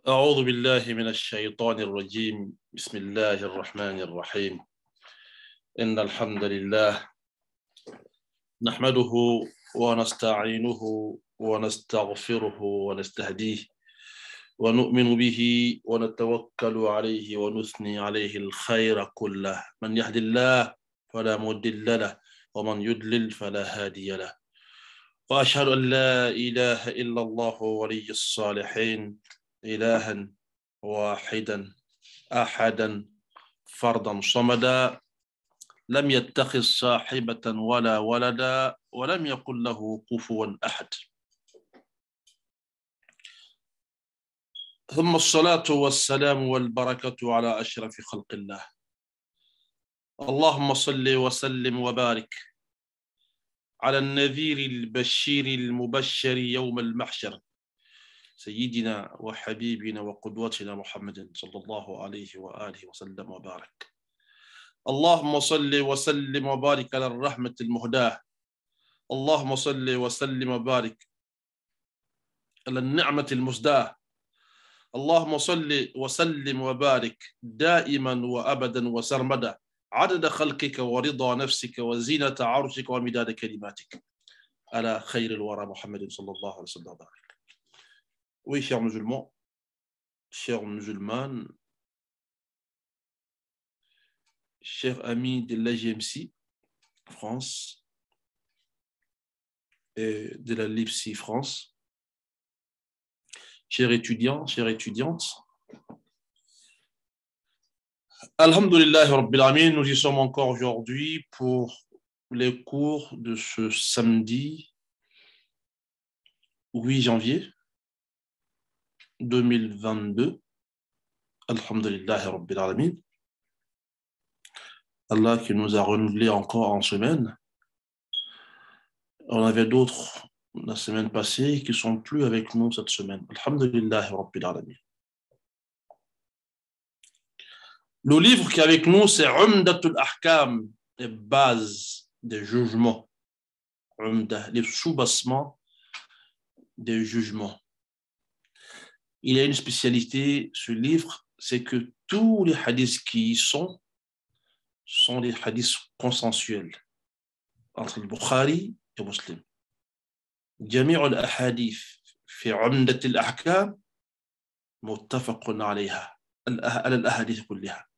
أعوذ بالله من الشيطان الرجيم بسم الله الرحمن الرحيم إن الحمد لله نحمده ونستعينه ونستغفره ونستهديه ونؤمن به ونتوكل عليه ونثني عليه الخير كله من يهد الله فلا مضل له ومن يضلل فلا هادي له وأشهد أن لا إله إلا الله ولي الصالحين إلها واحدا أحدا فردا صمدا لم يتخذ صاحبة ولا ولدا ولم يكن له كفوا أحد ثم الصلاة والسلام والبركة على أشرف خلق الله اللهم صل وسلم وبارك على النذير البشير المبشر يوم المحشر سيدنا وحبيبنا وقدوتنا محمد صلى الله عليه وآله وسلم وبارك اللهم صل وسلم وبارك على الرحمة المهداة اللهم صل وسلم وبارك على النعمة المزداة اللهم صل وسلم وبارك دائما وأبدا وسرمدا عدد خلقك ورضا نفسك وزينة عرشك ومداد كلماتك على خير الورى محمد صلى الله عليه وسلم وبارك. Oui, chers musulmans, chères musulmanes, chers amis de l'AGMC France et de la LIPSI France, chers étudiants, chères étudiantes, Alhamdulillah Rabbil Alamin, nous y sommes encore aujourd'hui pour les cours de ce samedi 8 janvier 2022. Alhamdulillah Rabbil Alamin. Allah qui nous a renouvelés encore en semaine. On avait d'autres la semaine passée qui ne sont plus avec nous cette semaine. Alhamdulillah Rabbil Alamin. Le livre qui est avec nous, c'est Umdatul Ahkam, les bases des jugements. Les soubassements des jugements. Il y a une spécialité, ce livre, c'est que tous les hadiths qui y sont des hadiths consensuels entre le Bukhari et Muslim. جميع الأحاديث في عمدة الأحكام متفق عليها على الأحاديث كلها.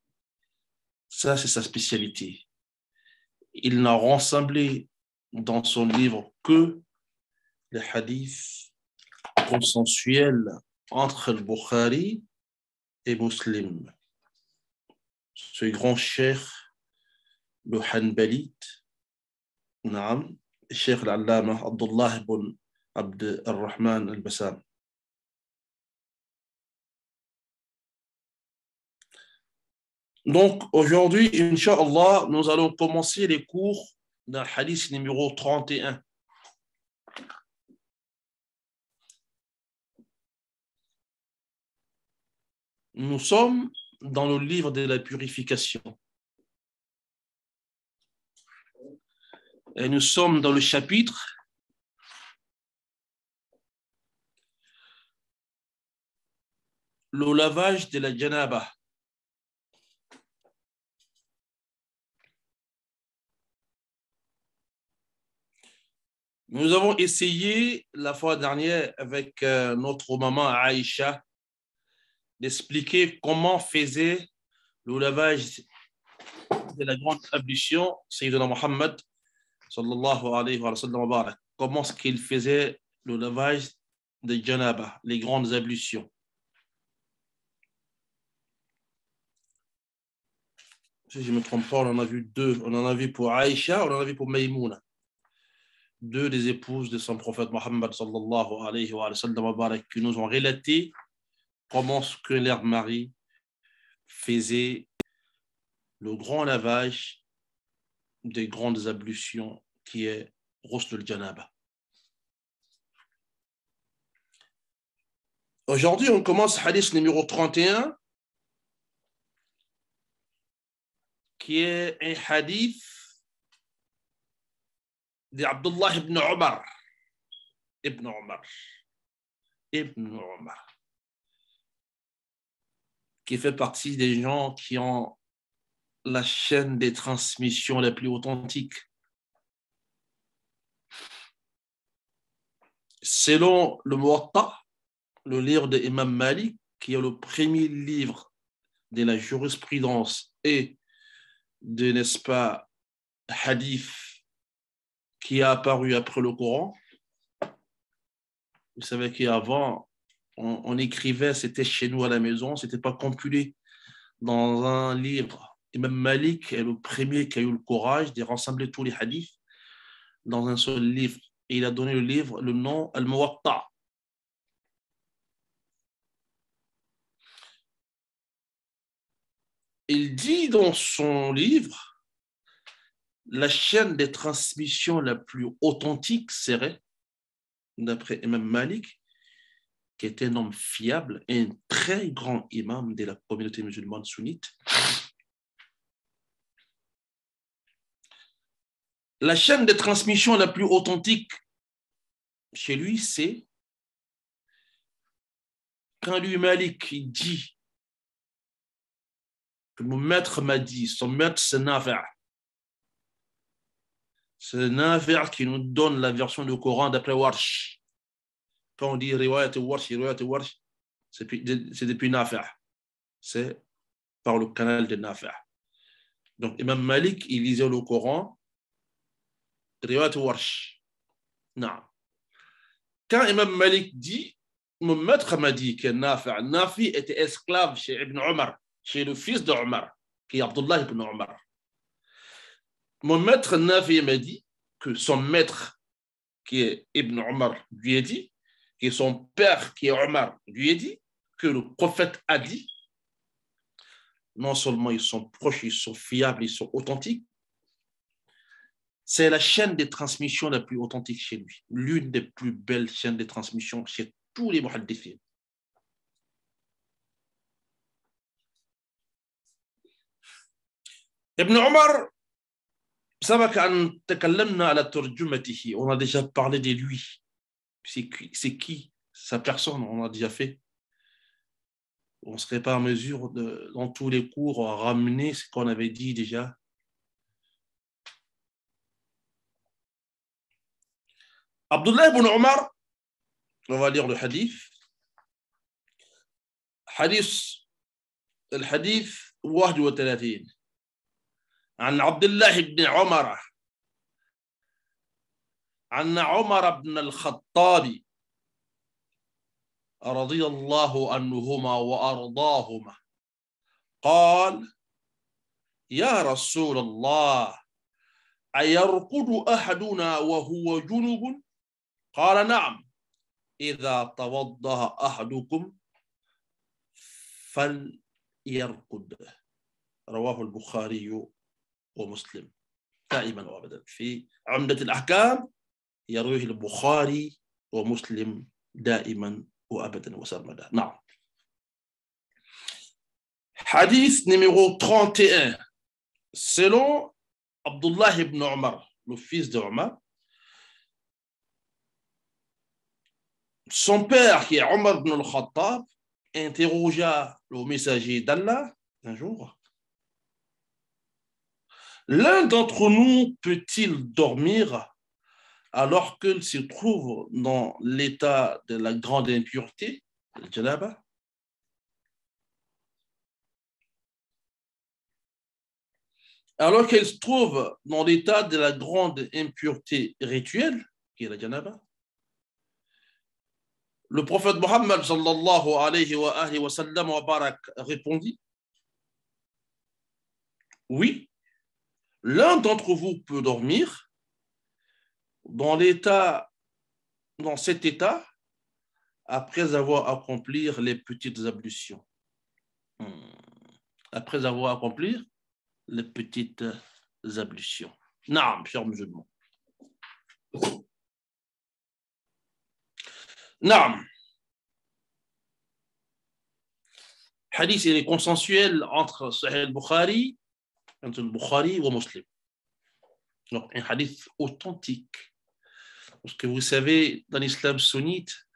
Ça, c'est sa spécialité. Il n'a rassemblé dans son livre que les hadiths consensuels entre le Bukhari et Muslim. Ce grand cheikh, le Hanbalite, Naam, Cheikh al-Allama Abdullah ibn Abd al-Rahman al-Bassam. Donc, aujourd'hui, Inch'Allah, nous allons commencer les cours d'un hadith numéro 31. Nous sommes dans le livre de la purification. Et nous sommes dans le chapitre le lavage de la janaba. Nous avons essayé la fois dernière avec notre maman Aïcha d'expliquer comment faisait le lavage de la grande ablution Sayyidina Muhammad sallallahu alayhi wa sallam wa barak. Comment est-ce qu'il faisait le lavage de janaba, les grandes ablutions. Si je ne me trompe pas, on en a vu deux. On en a vu pour Aïcha, on en a vu pour Maïmouna. Deux des épouses de son prophète Mohammed sallallahu alayhi wa sallam wa barak, qui nous ont relaté comment ce que leur mari faisait le grand lavage des grandes ablutions qui est Ghusl al-Janaba. Aujourd'hui, on commence hadith numéro 31, qui est un hadith d'Abdullah ibn Omar. Ibn Omar. qui fait partie des gens qui ont la chaîne des transmissions la plus authentique. Selon le Muwatta, le livre d'Imam Malik, qui est le premier livre de la jurisprudence et de, n'est-ce pas, hadith qui a apparu après le Coran. Vous savez qu'avant, on écrivait, c'était chez nous à la maison, c'était pas compilé dans un livre. Imam Malik est le premier qui a eu le courage de rassembler tous les hadiths dans un seul livre. Et il a donné le livre le nom Al-Muwatta. Il dit dans son livre, la chaîne des transmissions la plus authentique serait, d'après Imam Malik, qui était un homme fiable et un très grand imam de la communauté musulmane sunnite. La chaîne de transmission la plus authentique chez lui, c'est quand lui, Malik, il dit que mon maître m'a dit, son maître, c'est Nafi'. C'est Nafi' qui nous donne la version du Coran d'après Warsh. Quand on dit riwayat Warsh, c'est depuis Nafi'. C'est par le canal de Nafi'. Donc, Imam Malik, il lisait le Coran, riwayat Warsh. Non. Quand Imam Malik dit, mon maître m'a dit que Nafi était esclave chez Ibn Omar, chez le fils de Omar, qui est Abdullah ibn Omar. Mon maître Nafi m'a dit que son maître, qui est Ibn Omar, lui a dit, et son père, qui est Omar, lui a dit, que le prophète a dit, non seulement ils sont proches, ils sont fiables, ils sont authentiques, c'est la chaîne de transmission la plus authentique chez lui, l'une des plus belles chaînes de transmission chez tous les muhaddithins. Ibn Omar, on a déjà parlé de lui. C'est qui sa personne, on a déjà fait. On ne serait pas en mesure, dans tous les cours, à ramener ce qu'on avait dit déjà. Abdullah ibn Omar, on va lire le hadith. الحديث 31 عن عبد الله بن عمر عن عمر بن الخطاب رضي الله عنهما وأرضاهما قال يا رسول الله أيرقد أحدنا وهو جنب قال نعم إذا توضأ أحدكم فليرقد رواه البخاري ومسلم دائما وابدا في عمدة الأحكام يرويه البخاري ومسلم دائما وابدا وسرمدا. نعم. Hadith numéro 31. Selon Abdullah ibn Omar, le fils de Omar, son père, qui est Omar ibn al-Khattab, interrogea le messager d'Allah un jour. L'un d'entre nous peut-il dormir alors qu'il se trouve dans l'état de la grande impureté, le janaba? Alors qu'il se trouve dans l'état de la grande impureté rituelle, qui est la janaba? Le prophète Mohammed sallallahu alayhi wa sallam wa barak répondit: oui, l'un d'entre vous peut dormir dans cet état après avoir accompli les petites ablutions. Après avoir accompli les petites ablutions. Naam, chers musulmans. Naam. Hadith, il est consensuel entre Sahih al-Bukhari ou Muslim. Donc, un hadith authentique. Parce que vous savez, dans l'islam sunnite,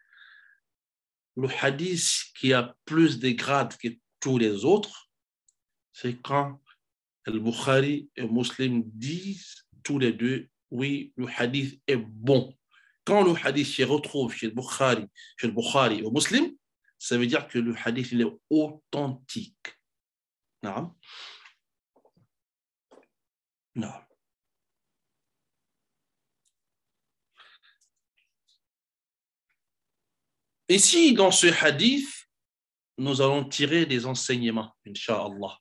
le hadith qui a plus de grades, qui est tous les autres, c'est quand Al-Bukhari et Muslim disent tous les deux, oui, le hadith est bon. Quand le hadith se retrouve chez le Bukhari ou Muslim, ça veut dire que le hadith il est authentique. Non. Non. Ici, dans ce hadith, nous allons tirer des enseignements, Inch'Allah.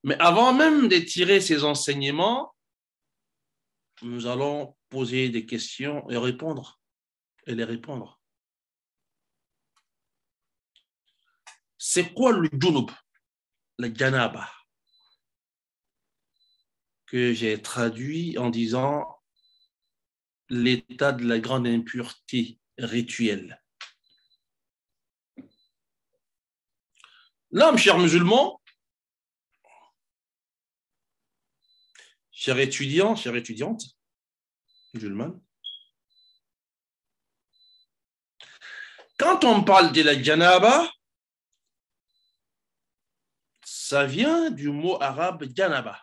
Mais avant même de tirer ces enseignements, nous allons poser des questions et répondre. Et les répondre. C'est quoi le junub, la janaba, que j'ai traduit en disant l'état de la grande impureté rituelle. Là, mes chers musulmans, chers étudiants, chères étudiantes musulmanes, quand on parle de la janaba, ça vient du mot arabe janaba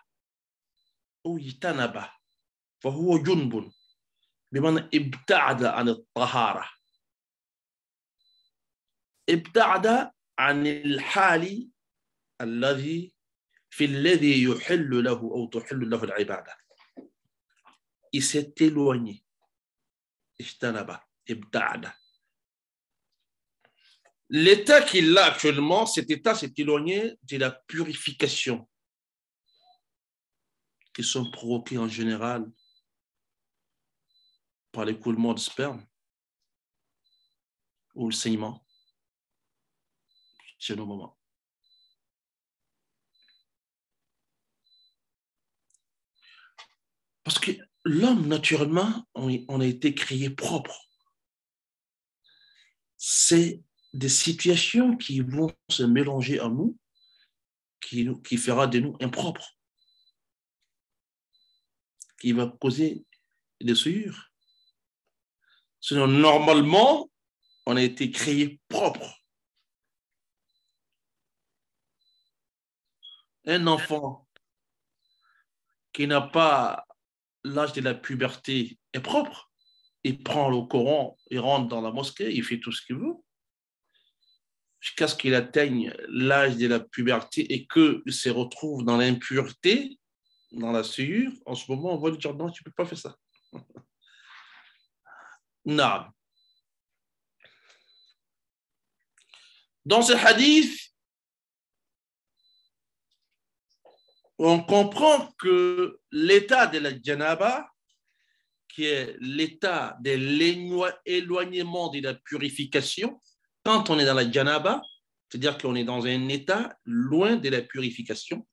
ou yitanaba. فهو جنب بمعنى ابتعد عن الطهارة، ابتعد عن الحال الذي يحل له أو تحل له العبادة. Il s'est éloigné. اجتنب ابتعد. L'état qu'il a actuellement, cet état s'est éloigné de la purification qui sont provoquées en général par l'écoulement de sperme ou le saignement chez nos mamans. Parce que l'homme, naturellement, on a été créé propre. C'est des situations qui vont se mélanger à nous, qui fera de nous impropres, qui va causer des souillures. Sinon, normalement, on a été créé propre. Un enfant qui n'a pas l'âge de la puberté est propre. Il prend le Coran, il rentre dans la mosquée, il fait tout ce qu'il veut, jusqu'à ce qu'il atteigne l'âge de la puberté et qu'il se retrouve dans l'impureté, dans la souillure. En ce moment, on va lui dire non, tu ne peux pas faire ça. Non. Dans ce hadith, on comprend que l'état de la janaba, qui est l'état de l'éloignement de la purification, quand on est dans la janaba, c'est-à-dire qu'on est dans un état loin de la purification,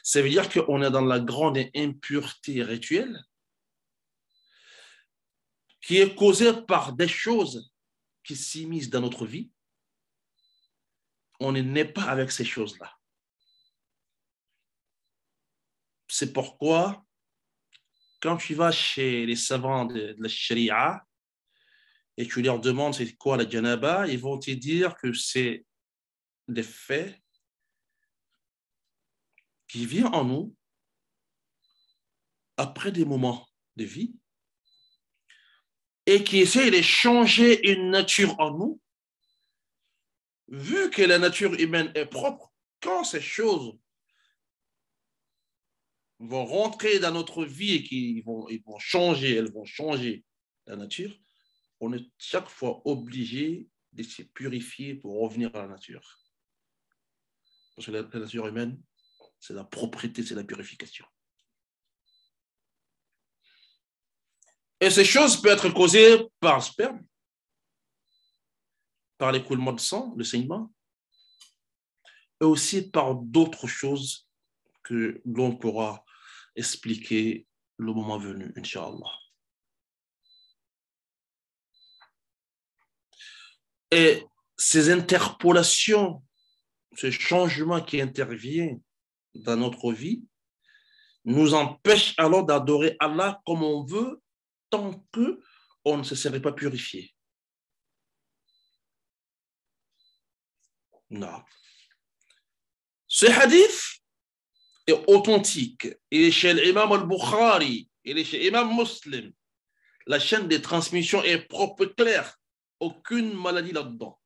ça veut dire qu'on est dans la grande impureté rituelle qui est causée par des choses qui s'immiscent dans notre vie. On n'est pas avec ces choses-là. C'est pourquoi, quand tu vas chez les savants de la sharia et tu leur demandes c'est quoi la janaba, ils vont te dire que c'est des faits qui viennent en nous après des moments de vie et qui essayent de changer une nature en nous. Vu que la nature humaine est propre, quand ces choses vont rentrer dans notre vie et qu'ils vont changer, elles vont changer la nature, on est chaque fois obligé de se purifier pour revenir à la nature. Parce que la nature humaine, c'est la propreté, c'est la purification. Et ces choses peuvent être causées par le sperme, par l'écoulement de sang, le saignement, et aussi par d'autres choses que l'on pourra expliquer le moment venu, Inch'Allah. Et ces interpolations, ce changement qui intervient dans notre vie, nous empêchent alors d'adorer Allah comme on veut tant qu'on ne se serait pas purifié. Non. Ce hadith est authentique. Il est chez l'imam al-Bukhari, il est chez l'imam Muslim. La chaîne de transmission est propre, claire. Aucune maladie là-dedans.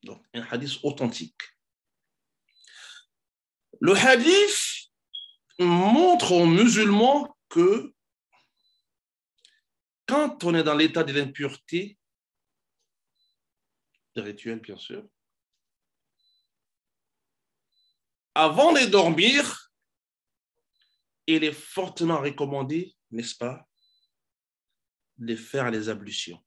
Donc, un hadith authentique. Le hadith montre aux musulmans que quand on est dans l'état de l'impureté, rituel bien sûr, avant de dormir, il est fortement recommandé, n'est-ce pas, de faire les ablutions.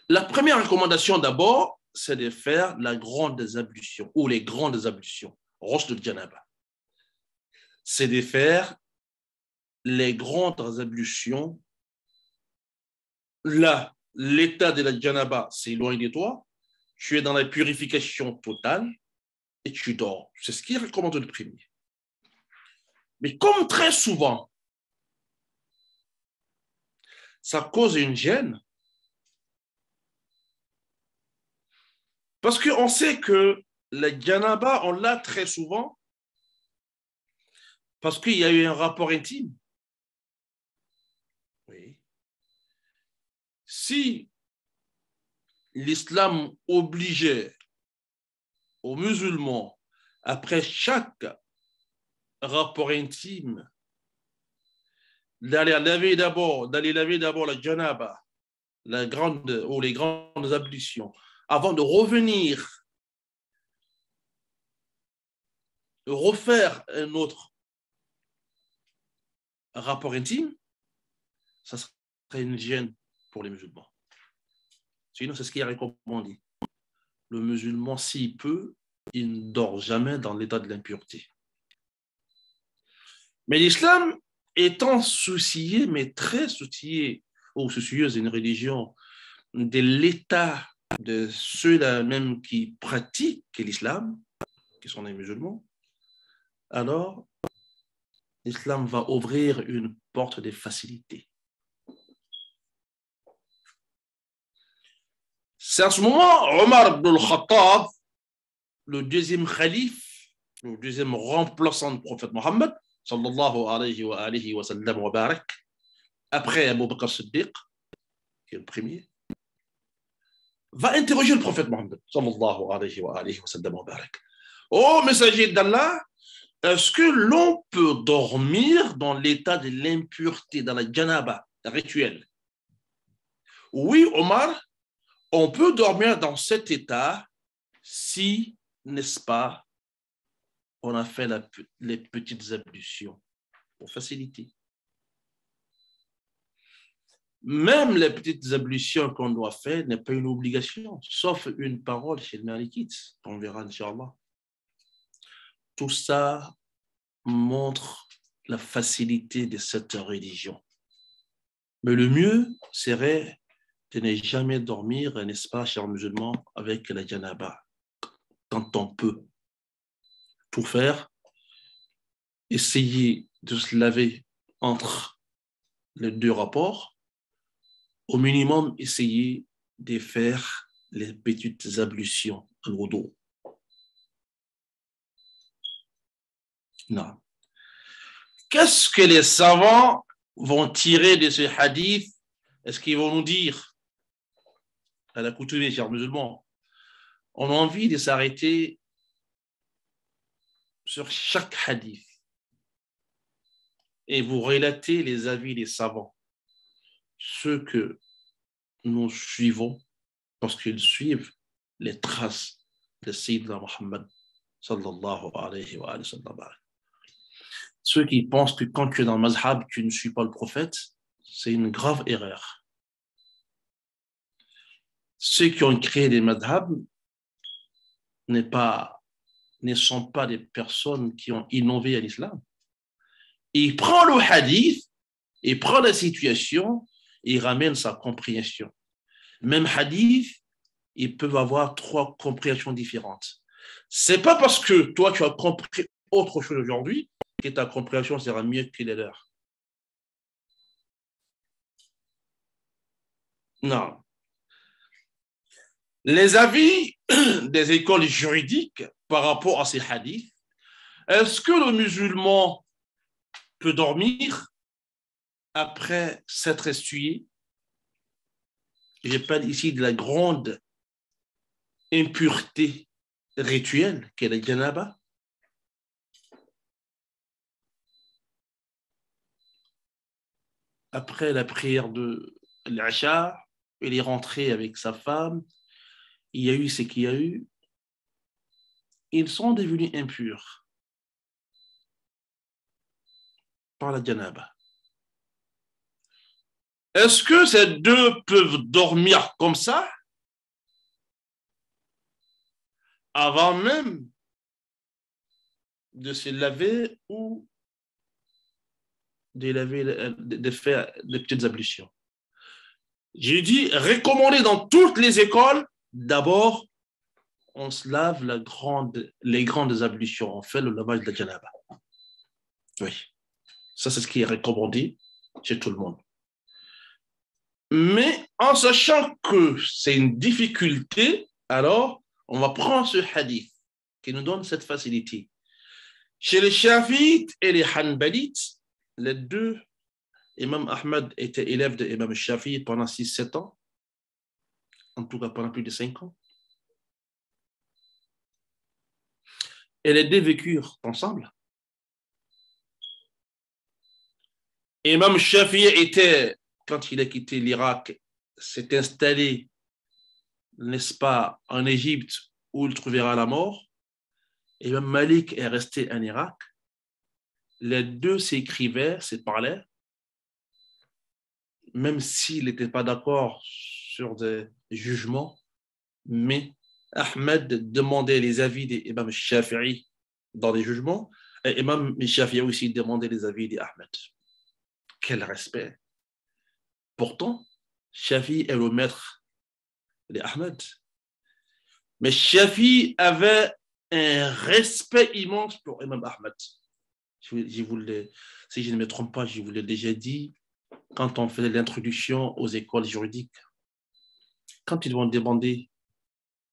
La première recommandation d'abord, c'est de faire la grande ablution ou les grandes ablutions, roche de Janaba. C'est de faire les grandes ablutions. Là, l'état de la Janaba s'éloigne de toi, tu es dans la purification totale et tu dors. C'est ce qui est recommandé le premier. Mais comme très souvent, ça cause une gêne, parce qu'on sait que la Janaba, on l'a très souvent parce qu'il y a eu un rapport intime. Oui. Si l'islam obligeait aux musulmans, après chaque rapport intime, d'aller laver d'abord la janaba, les grandes ablutions, avant de revenir, de refaire un autre rapport intime, ça serait une gêne pour les musulmans. Sinon, c'est ce qui est recommandé. Le musulman, s'il peut, il ne dort jamais dans l'état de l'impureté. Mais l'islam étant soucié, mais très soucié, ou soucieuse, une religion, de l'état de ceux-là même qui pratiquent l'islam, qui sont les musulmans, alors l'islam va ouvrir une porte de facilité. C'est à ce moment, Omar ibn al-Khattab, le deuxième calife, le deuxième remplaçant du prophète Mohammed, sallallahu alayhi wa sallam wa barak, après Abu Bakr Siddiq, qui est le premier, va interroger le prophète Mohammed, sallallahu alayhi wa sallam wa barak. Ô messager d'Allah, est-ce que l'on peut dormir dans l'état de l'impureté, dans la janaba, rituel? Oui, Omar, on peut dormir dans cet état si, n'est-ce pas, on a fait les petites ablutions pour faciliter. Même les petites ablutions qu'on doit faire n'est pas une obligation, sauf une parole chez le Malikite, on verra, Inch'Allah. Tout ça montre la facilité de cette religion. Mais le mieux serait de ne jamais dormir, n'est-ce pas, chers musulmans, avec la janaba, quand on peut. Tout faire, essayer de se laver entre les deux rapports, au minimum, essayer de faire les petites ablutions à l'eau. Non. Qu'est-ce que les savants vont tirer de ce hadith? Est-ce qu'ils vont nous dire, à l'accoutumée, chers musulmans, on a envie de s'arrêter sur chaque hadith et vous relater les avis des savants, ceux que nous suivons parce qu'ils suivent les traces de Sayyidina Muhammad sallallahu alayhi wa sallam. Ceux qui pensent que quand tu es dans le mazhab, tu ne suis pas le prophète, c'est une grave erreur. Ceux qui ont créé des mazhabs ne sont pas des personnes qui ont innové à l'islam. Il prend le hadith, il prend la situation, et il ramène sa compréhension. Même hadith, ils peuvent avoir 3 compréhensions différentes. C'est pas parce que toi, tu as compris autre chose aujourd'hui que ta compréhension sera mieux que les leurs. Non. les avis des écoles juridiques par rapport à ces hadiths. Est-ce que le musulman peut dormir après s'être essuyé? Je parle ici de la grande impureté rituelle qu'est la janaba. Après la prière de l'Acha, il est rentré avec sa femme, il y a eu ce qu'il y a eu, ils sont devenus impurs par la janaba. Est-ce que ces deux peuvent dormir comme ça avant même de se laver ou de faire des petites ablutions? J'ai dit recommandé dans toutes les écoles, d'abord, on se lave les grandes ablutions, on fait le lavage de la janaba. Oui, ça c'est ce qui est recommandé chez tout le monde. Mais en sachant que c'est une difficulté, alors on va prendre ce hadith qui nous donne cette facilité. Chez les Shafi'ites et les Hanbalites, les deux, Imam Ahmad était élève de Imam Shafi'i pendant 6-7 ans, en tout cas pendant plus de 5 ans. Et les deux vécurent ensemble. Imam Shafi'i était, quand il a quitté l'Irak, s'est installé, n'est-ce pas, en Égypte, où il trouvera la mort. Et Imam Malik est resté en Irak. Les deux s'écrivaient, se parlaient, même s'ils n'étaient pas d'accord sur des jugements, mais Ahmed demandait les avis d'Imam Shafi'i dans les jugements, et Imam Shafi'i aussi demandait les avis d'Ahmed. Quel respect! Pourtant, Shafi'i est le maître d'Ahmed. Mais Shafi'i avait un respect immense pour Imam Ahmed. Si je ne me trompe pas, je vous l'ai déjà dit quand on faisait l'introduction aux écoles juridiques. Quand ils vont demander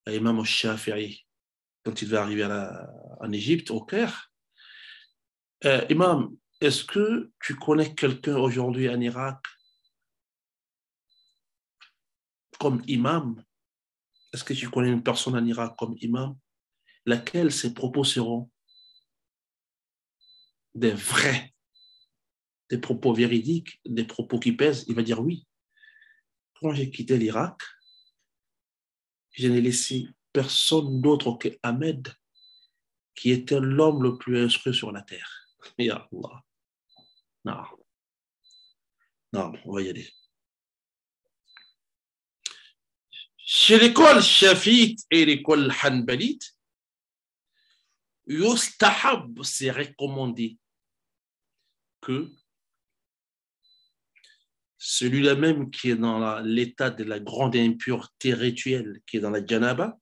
à Imam Shafi'i, quand il va arriver en Égypte, au Caire, Imam, est-ce que tu connais quelqu'un aujourd'hui en Irak comme imam? Est-ce que tu connais une personne en Irak comme imam, laquelle ses propos seront des vrais, des propos véridiques, des propos qui pèsent? Il va dire oui. Quand j'ai quitté l'Irak, je n'ai laissé personne d'autre que Ahmed, qui était l'homme le plus instruit sur la terre. Ya Allah. Non. Non, on va y aller. Chez l'école Shafi'ite et l'école Hanbalite, Yustahab, c'est recommandé que celui-là même qui est dans l'état de la grande impureté rituelle, qui est dans la janaba,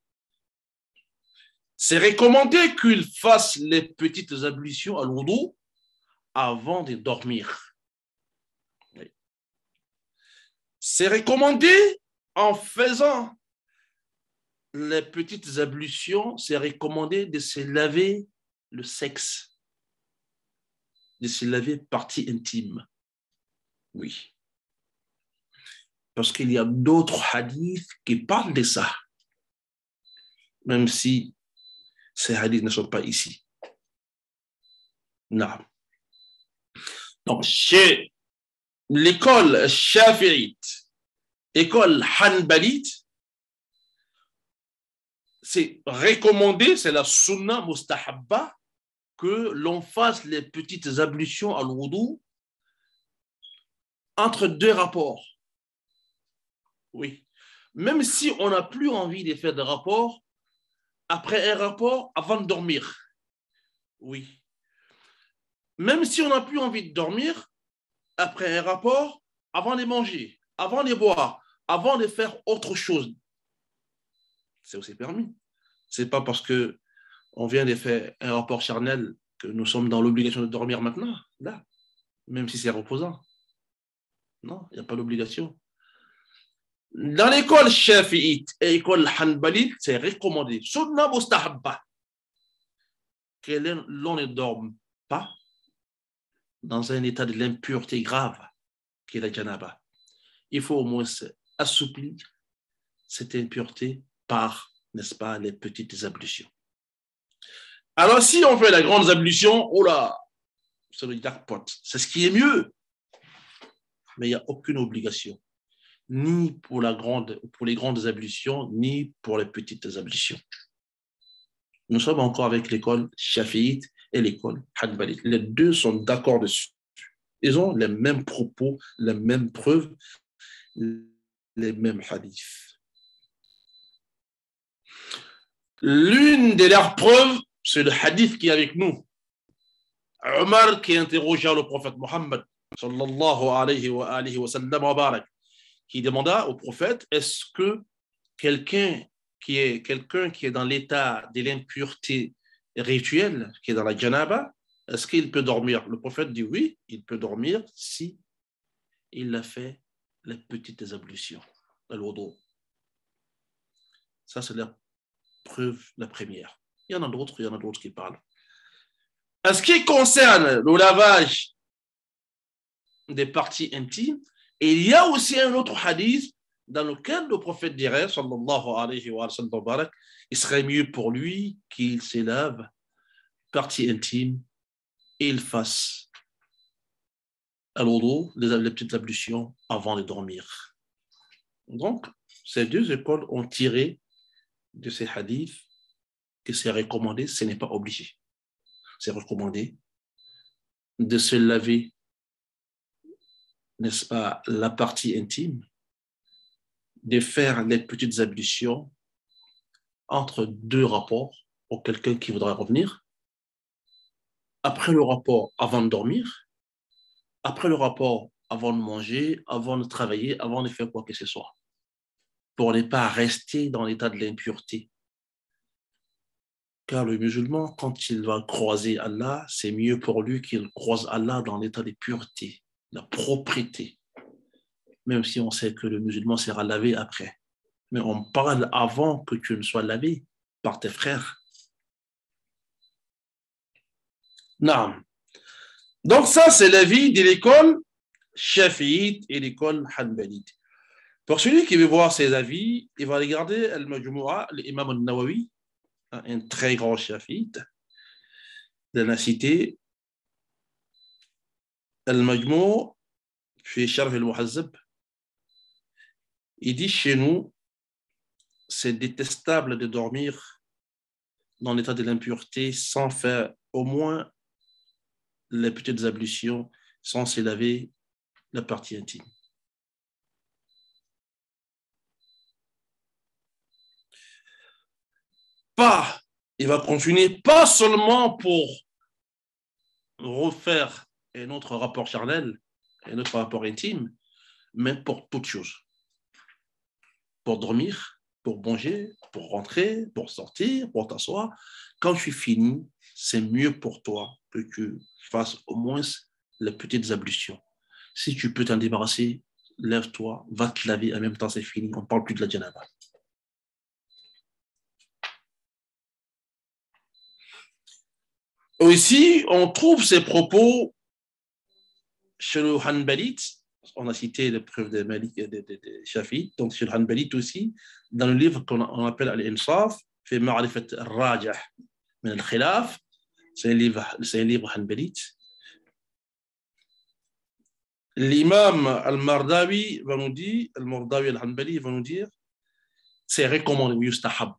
c'est recommandé qu'il fasse les petites ablutions à l'oudou avant de dormir. C'est recommandé en faisant les petites ablutions, c'est recommandé de se laver le sexe, de se laver partie intime. Oui. Parce qu'il y a d'autres hadiths qui parlent de ça, même si ces hadiths ne sont pas ici. Non. Donc, chez l'école shafi'ite, école hanbalite, c'est recommandé, c'est la sunna mustahabba, que l'on fasse les petites ablutions à l'oudou entre deux rapports. Oui. Même si on n'a plus envie de faire de rapport, après un rapport, avant de dormir. Oui. Même si on n'a plus envie de dormir, après un rapport, avant de manger, avant de boire, avant de faire autre chose. C'est aussi permis. Ce n'est pas parce qu'on vient de faire un rapport charnel que nous sommes dans l'obligation de dormir maintenant, là, même si c'est reposant. Non, il n'y a pas d'obligation. Dans l'école shafi'ite et l'école hanbalite, c'est recommandé. Sunna mustahabba. Que l'on ne dorme pas dans un état de l'impureté grave, qui est la janaba. Il faut au moins assouplir cette impureté par, n'est-ce pas, les petites ablutions. Alors, si on fait la grande ablution, oh là, c'est le jackpot. C'est ce qui est mieux. Mais il n'y a aucune obligation, ni pour les grandes ablutions, ni pour les petites ablutions. Nous sommes encore avec l'école shafi'ite et l'école hanbalite. Les deux sont d'accord dessus. Ils ont les mêmes propos, les mêmes preuves, les mêmes hadiths. L'une de leurs preuves, c'est le hadith qui est avec nous. Omar qui interrogea le prophète Mohammed, sallallahu alayhi wa sallam wa barak, qui demanda au prophète, est-ce que quelqu'un qui est dans l'état de l'impureté rituelle, qui est dans la janaba, est-ce qu'il peut dormir? Le prophète dit oui, il peut dormir si il a fait les petites ablutions, al-wudu. Ça, c'est la preuve, la première. Il y en a d'autres qui parlent. En ce qui concerne le lavage des parties intimes, il y a aussi un autre hadith dans lequel le prophète dirait, sallallahu alayhi wa sallam, il serait mieux pour lui qu'il se lave partie intime et il fasse al-wudu, les petites ablutions avant de dormir. Donc, ces deux écoles ont tiré de ces hadiths que c'est recommandé, ce n'est pas obligé. C'est recommandé de se laver, n'est-ce pas, la partie intime, de faire les petites ablutions entre deux rapports pour quelqu'un qui voudra revenir, après le rapport avant de dormir, après le rapport avant de manger, avant de travailler, avant de faire quoi que ce soit, pour ne pas rester dans l'état de l'impureté. Car le musulman, quand il va croiser Allah, c'est mieux pour lui qu'il croise Allah dans l'état de pureté, la propreté. Même si on sait que le musulman sera lavé après. Mais on parle avant que tu ne sois lavé par tes frères. Non. Donc ça, c'est l'avis de l'école shafi'ite et l'école hanbalite. Pour celui qui veut voir ses avis, il va regarder Al-Majmu'a, l'imam al-Nawawi, un très grand shafi'ite de la cité. Al-Majmu' fi Sharh al-Muhazzab, il dit chez nous, c'est détestable de dormir dans l'état de l'impureté sans faire au moins les petites ablutions, sans se laver la partie intime. Il va continuer, pas seulement pour refaire un autre rapport charnel, un autre rapport intime, mais pour toute chose. Pour dormir, pour manger, pour rentrer, pour sortir, pour t'asseoir. Quand tu finis, c'est mieux pour toi que tu fasses au moins les petites ablutions. Si tu peux t'en débarrasser, lève-toi, va te laver, en même temps c'est fini, on ne parle plus de la janaba. Aussi, on trouve ces propos chez le Hanbalite, on a cité les preuves de Malik et de Shafi, donc chez le Hanbalite aussi, dans le livre qu'on appelle Al-Insaf, fait Ma'rifat al-Rajah min al-Khilaf, c'est un livre Hanbalite. L'imam al-Mardawi va nous dire, al-Mardawi al-Hanbali va nous dire, c'est recommandé, yustahab,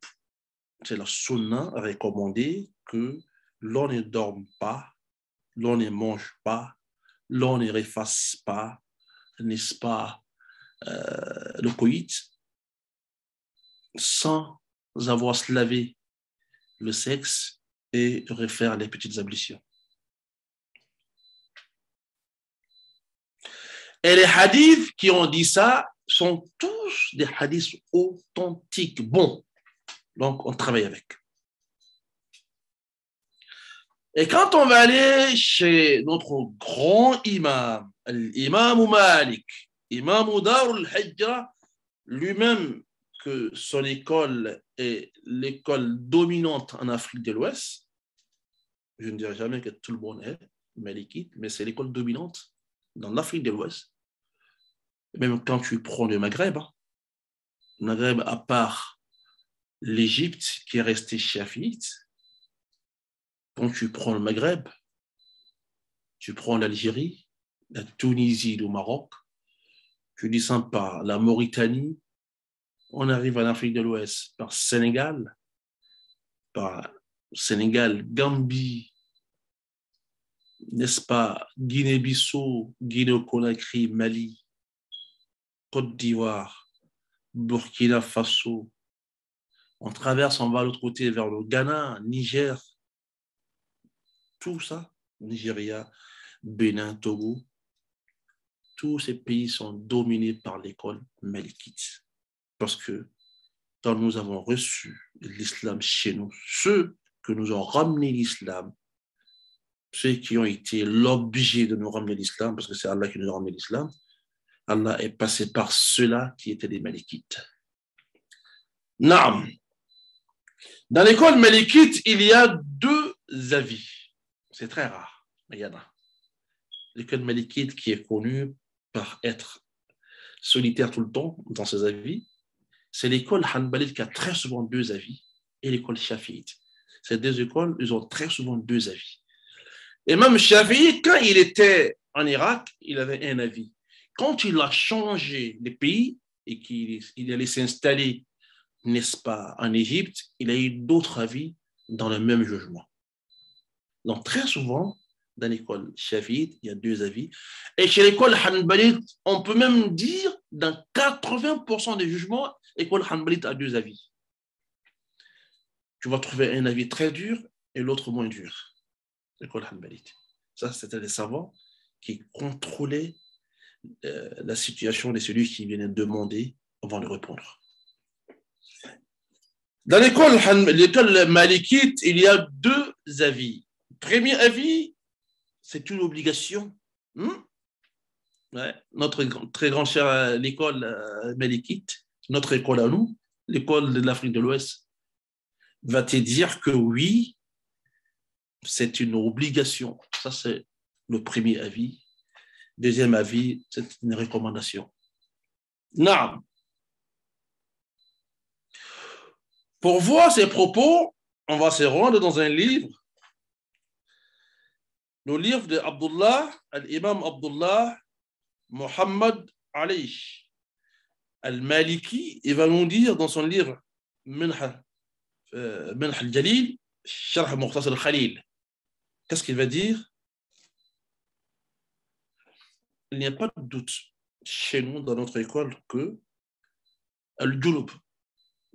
c'est la sunna recommandée que l'on ne dorme pas, l'on ne mange pas, l'on ne refasse pas, n'est-ce pas, le coït, sans avoir se lavé le sexe et refaire les petites ablutions. Et les hadiths qui ont dit ça sont tous des hadiths authentiques, bons. Donc, on travaille avec. Et quand on va aller chez notre grand imam, l'imam Malik, imam Dar al-Hijra, lui-même que son école est l'école dominante en Afrique de l'Ouest. Je ne dirais jamais que tout le monde est malikite, mais c'est l'école dominante dans l'Afrique de l'Ouest. Même quand tu prends le Maghreb, à part l'Égypte qui est restée chiite, quand tu prends le Maghreb, tu prends l'Algérie, la Tunisie, le Maroc, tu descends par la Mauritanie, on arrive en Afrique de l'Ouest par Sénégal, Gambie, n'est-ce pas, Guinée-Bissau, Guinée-Conakry, Mali, Côte d'Ivoire, Burkina Faso. On traverse, on va de l'autre côté vers le Ghana, Niger, tout ça, Nigeria, Bénin, Togo. Tous ces pays sont dominés par l'école malikite. Parce que quand nous avons reçu l'islam chez nous, ceux que nous ont ramené l'islam, ceux qui ont été l'objet de nous ramener l'islam, parce que c'est Allah qui nous a ramené l'islam, Allah est passé par ceux-là qui étaient des malikites. Naam. Dans l'école malikite, il y a deux avis. C'est très rare, mais il y en a. L'école malikite qui est connue par être solitaire tout le temps dans ses avis, c'est l'école hanbalite qui a très souvent deux avis, et l'école shafiite. Ces deux écoles, ils ont très souvent deux avis. Et même Shafi'i, quand il était en Irak, il avait un avis. Quand il a changé de pays et qu'il allait s'installer, n'est-ce pas, en Égypte, il a eu d'autres avis dans le même jugement. Donc, très souvent, dans l'école Shafi'ite, il y a deux avis. Et chez l'école Hanbalite, on peut même dire, dans 80% des jugements, l'école Hanbalite a deux avis. Tu vas trouver un avis très dur et l'autre moins dur. L'école Hanbalite. Ça, c'était les savants qui contrôlaient la situation de celui qui venait demander avant de répondre. Dans l'école malikite, il y a deux avis. Premier avis, c'est une obligation. Ouais, notre très grand cher l'école malikite, notre école à nous, l'école de l'Afrique de l'Ouest, va te dire que oui, c'est une obligation. Ça, c'est le premier avis. Deuxième avis, c'est une recommandation. Non. Pour voir ces propos, on va se rendre dans un livre, le livre de l'imam Abdullah Muhammad Ali al-Maliki. Il va nous dire dans son livre Minh al-Jalil, Sharh Mukhtasar al-Khalil. Qu'est-ce qu'il va dire? Il n'y a pas de doute chez nous, dans notre école, que Al-Junub,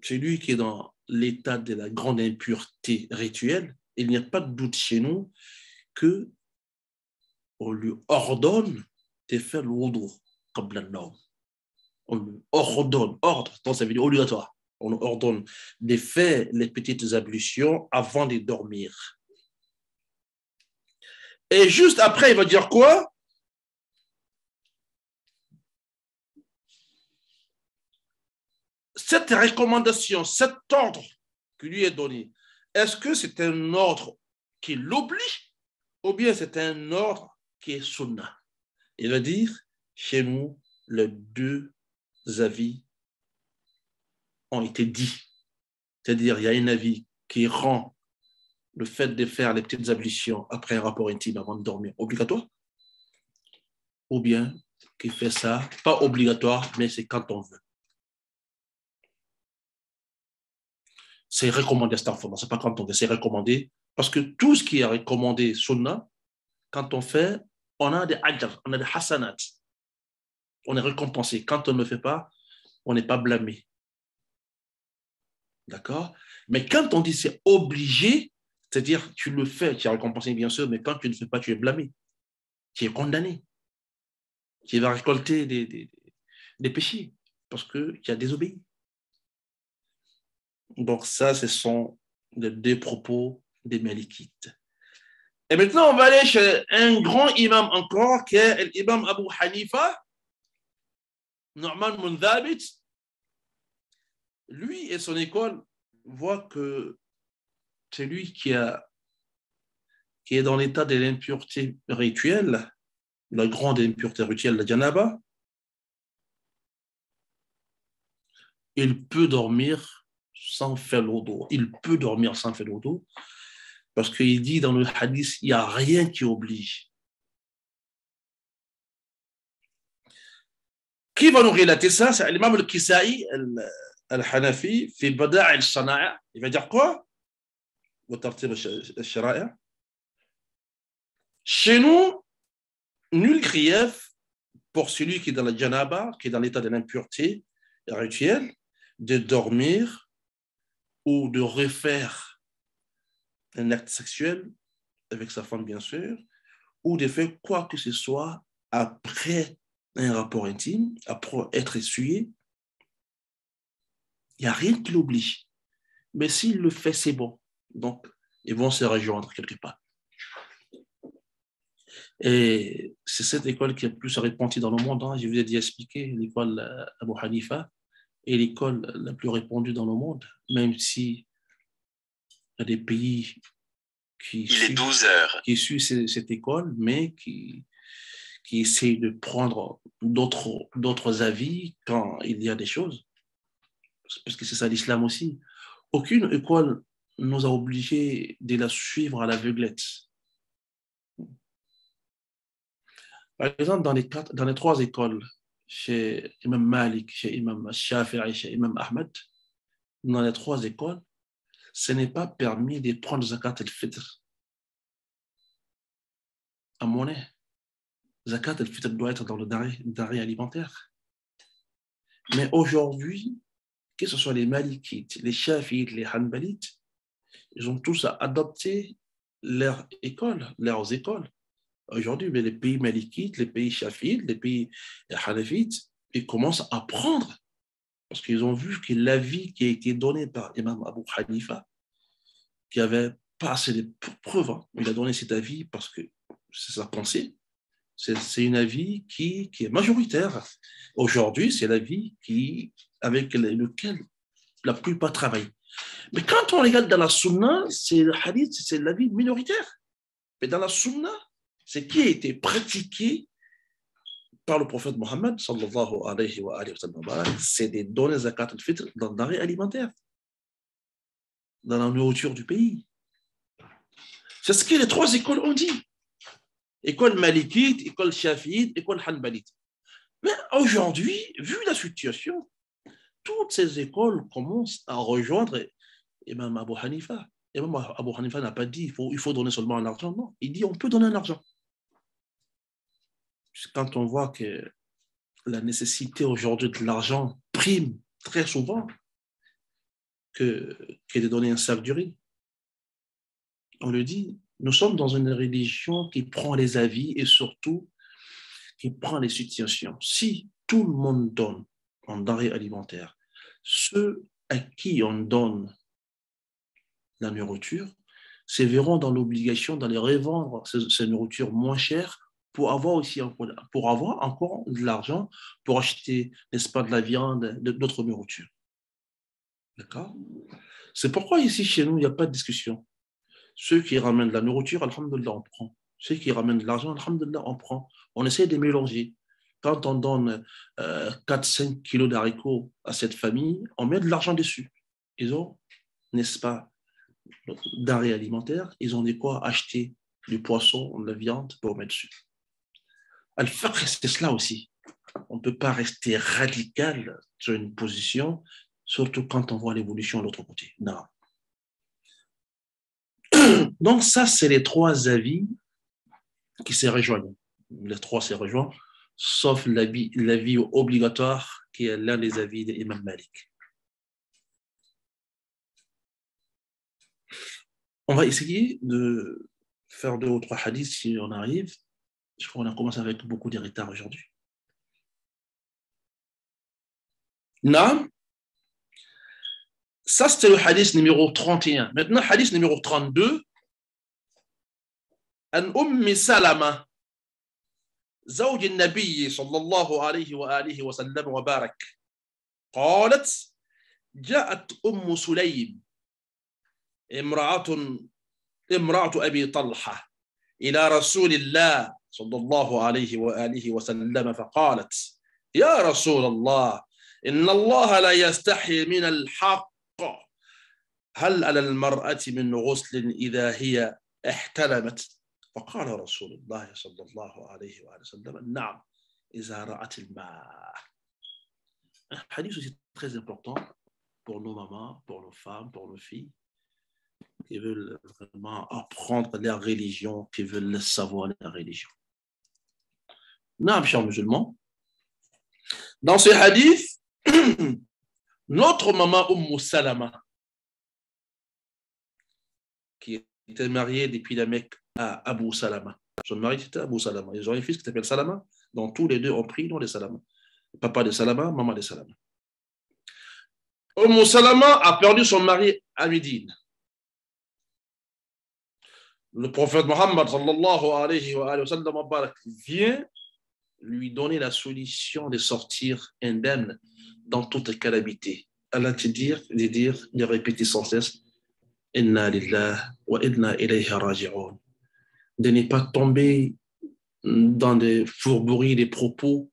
celui qui est dans l'état de la grande impureté rituelle, il n'y a pas de doute chez nous que on lui ordonne de faire le wudu comme la norme. On lui ordonne, ordre, donc ça veut dire obligatoire. On lui ordonne de faire les petites ablutions avant de dormir. Et juste après, il va dire quoi? Cette recommandation, cet ordre qui lui est donné, est-ce que c'est un ordre qui l'oblige ou bien c'est un ordre qui est sunna? Il va dire, chez nous, les deux avis ont été dits. C'est-à-dire, il y a un avis qui rend le fait de faire les petites ablutions après un rapport intime avant de dormir obligatoire, ou bien qui fait ça, pas obligatoire, mais c'est quand on veut. C'est recommandé, c'est pas quand on veut, c'est recommandé, parce que tout ce qui est recommandé sunna, quand on fait, on a des ajr, on a des hasanat, on est récompensé. Quand on ne le fait pas, on n'est pas blâmé. D'accord? Mais quand on dit c'est obligé, c'est-à-dire tu le fais, tu es récompensé bien sûr, mais quand tu ne le fais pas, tu es blâmé, tu es condamné, tu vas récolter des péchés parce que tu as désobéi. Donc ça, ce sont les deux propos des Malikites. Et maintenant, on va aller chez un grand imam encore, qui est l'imam Abu Hanifa, Nu'man bin Thabit, lui et son école voient que c'est lui qui est dans l'état de l'impureté rituelle, la grande impureté rituelle, la janaba. Il peut dormir sans faire l'odo. Il peut dormir sans faire l'odo parce qu'il dit dans le hadith, il n'y a rien qui oblige. Qui va nous relater ça? C'est l'imam al-Kisa'i al-Hanafi fi Bada' al-Sana'a. Il va dire quoi? Chez nous, nul grief pour celui qui est dans la janaba, qui est dans l'état de l'impureté rituelle, de dormir ou de refaire un acte sexuel avec sa femme, bien sûr, ou de faire quoi que ce soit après un rapport intime, après être essuyé. Il n'y a rien qui l'oblige. Mais s'il le fait, c'est bon. Donc, ils vont se rejoindre quelque part. Et c'est cette école qui est plus répandue dans le monde. Hein. Je vous ai déjà expliqué, l'école Abu Hanifa est l'école la plus répandue dans le monde, même si il y a des pays qui suivent cette école, mais qui essayent de prendre d'autres avis quand il y a des choses. Parce que c'est ça l'islam aussi. Aucune école nous a obligés de la suivre à l'aveuglette. Par exemple, dans les trois écoles, chez Imam Malik, chez Imam Shafi'i, chez Imam Ahmed, dans les trois écoles, ce n'est pas permis de prendre zakat al-fitr à monnaie. Zakat al-fitr doit être dans le denrée alimentaire. Mais aujourd'hui, que ce soit les Malikites, les Shafi'ites, les Hanbalites, ils ont tous adopté leurs écoles. Aujourd'hui, les pays Malikites, les pays Shafi'ites, les pays Hanafites, ils commencent à apprendre parce qu'ils ont vu que l'avis qui a été donné par Imam Abu Hanifa, qui n'avait pas assez de preuves, hein, il a donné cet avis parce que c'est sa pensée. C'est un avis qui est majoritaire. Aujourd'hui, c'est l'avis avec lequel la plupart travaillent. Mais quand on regarde dans la sunna, c'est le hadith, c'est l'avis minoritaire. Mais dans la sunna, c'est qui a été pratiqué par le prophète Mohammed, sallallahu alayhi wa sallam, c'est de donner zakat al-fitr dans le denrée alimentaire, dans la nourriture du pays. C'est ce que les trois écoles ont dit. École malikite, école shafiite, école hanbalite. Mais aujourd'hui, vu la situation, toutes ces écoles commencent à rejoindre Imam Abu Hanifa. Imam Abu Hanifa n'a pas dit il faut donner seulement l'argent. Non, il dit on peut donner l'argent. Quand on voit que la nécessité aujourd'hui de l'argent prime très souvent que de donner un sac de riz. On le dit, nous sommes dans une religion qui prend les avis et surtout qui prend les situations. Si tout le monde donne en denrées alimentaires, ceux à qui on donne la nourriture se verront dans l'obligation d'aller revendre ces nourritures moins chères pour avoir encore de l'argent pour acheter, n'est-ce pas, de la viande, d'autres nourritures. D'accord? C'est pourquoi ici, chez nous, il n'y a pas de discussion. Ceux qui ramènent de la nourriture, alhamdoulilah, on prend. Ceux qui ramènent de l'argent, alhamdoulilah, on prend. On essaie de mélanger. Quand on donne 4-5 kilos d'haricots à cette famille, on met de l'argent dessus. Ils ont, n'est-ce pas, denrées alimentaires, ils ont de quoi acheter du poisson, de la viande pour mettre dessus. Al-Fiqh, c'est cela aussi. On ne peut pas rester radical sur une position, surtout quand on voit l'évolution de l'autre côté. Non. Donc ça, c'est les trois avis qui se rejoignent. Les trois se rejoignent, sauf l'avis obligatoire qui est l'un des avis d'Imam Malik. On va essayer de faire 2 ou 3 hadiths si on arrive. Je crois qu'on a commencé avec beaucoup de retard aujourd'hui. Non. Ça, c'était le hadith numéro 31. Maintenant, hadith numéro 32. عن أم سلمة زوج النبي صلى الله عليه وآله وسلم وبارك قالت جاءت أم سليم امرأة أبي طلحة إلى رسول الله صلى الله عليه وآله وسلم فقالت يا رسول الله إن الله لا يستحي من الحق هل على المرأة من غسل إذا هي احتلمت فقال رسول الله صلى الله عليه وآله وسلم نعم إذا رأت الماء. Un hadith aussi très important pour nos mamans, pour nos femmes, pour nos filles qui veulent vraiment apprendre leur religion, qui veulent savoir leur religion. Non, chers musulmans, dans ce hadith, notre maman Salama, qui était mariée depuis la Mecque à Abu Salama, son mari c'était Abu Salama, ils ont un fils qui s'appelle Salama, dont tous les deux ont pris le nom de Salama. Papa de Salama, maman de Salama. Salama a perdu son mari à Médine. Le prophète Mohammed sallallahu alayhi wa sallam vient lui donner la solution de sortir indemne dans toute calamité. Allah te dire, de répéter sans cesse Inna lillah wa inna ilayhi raji'un. De ne pas tomber dans des fourberies, des propos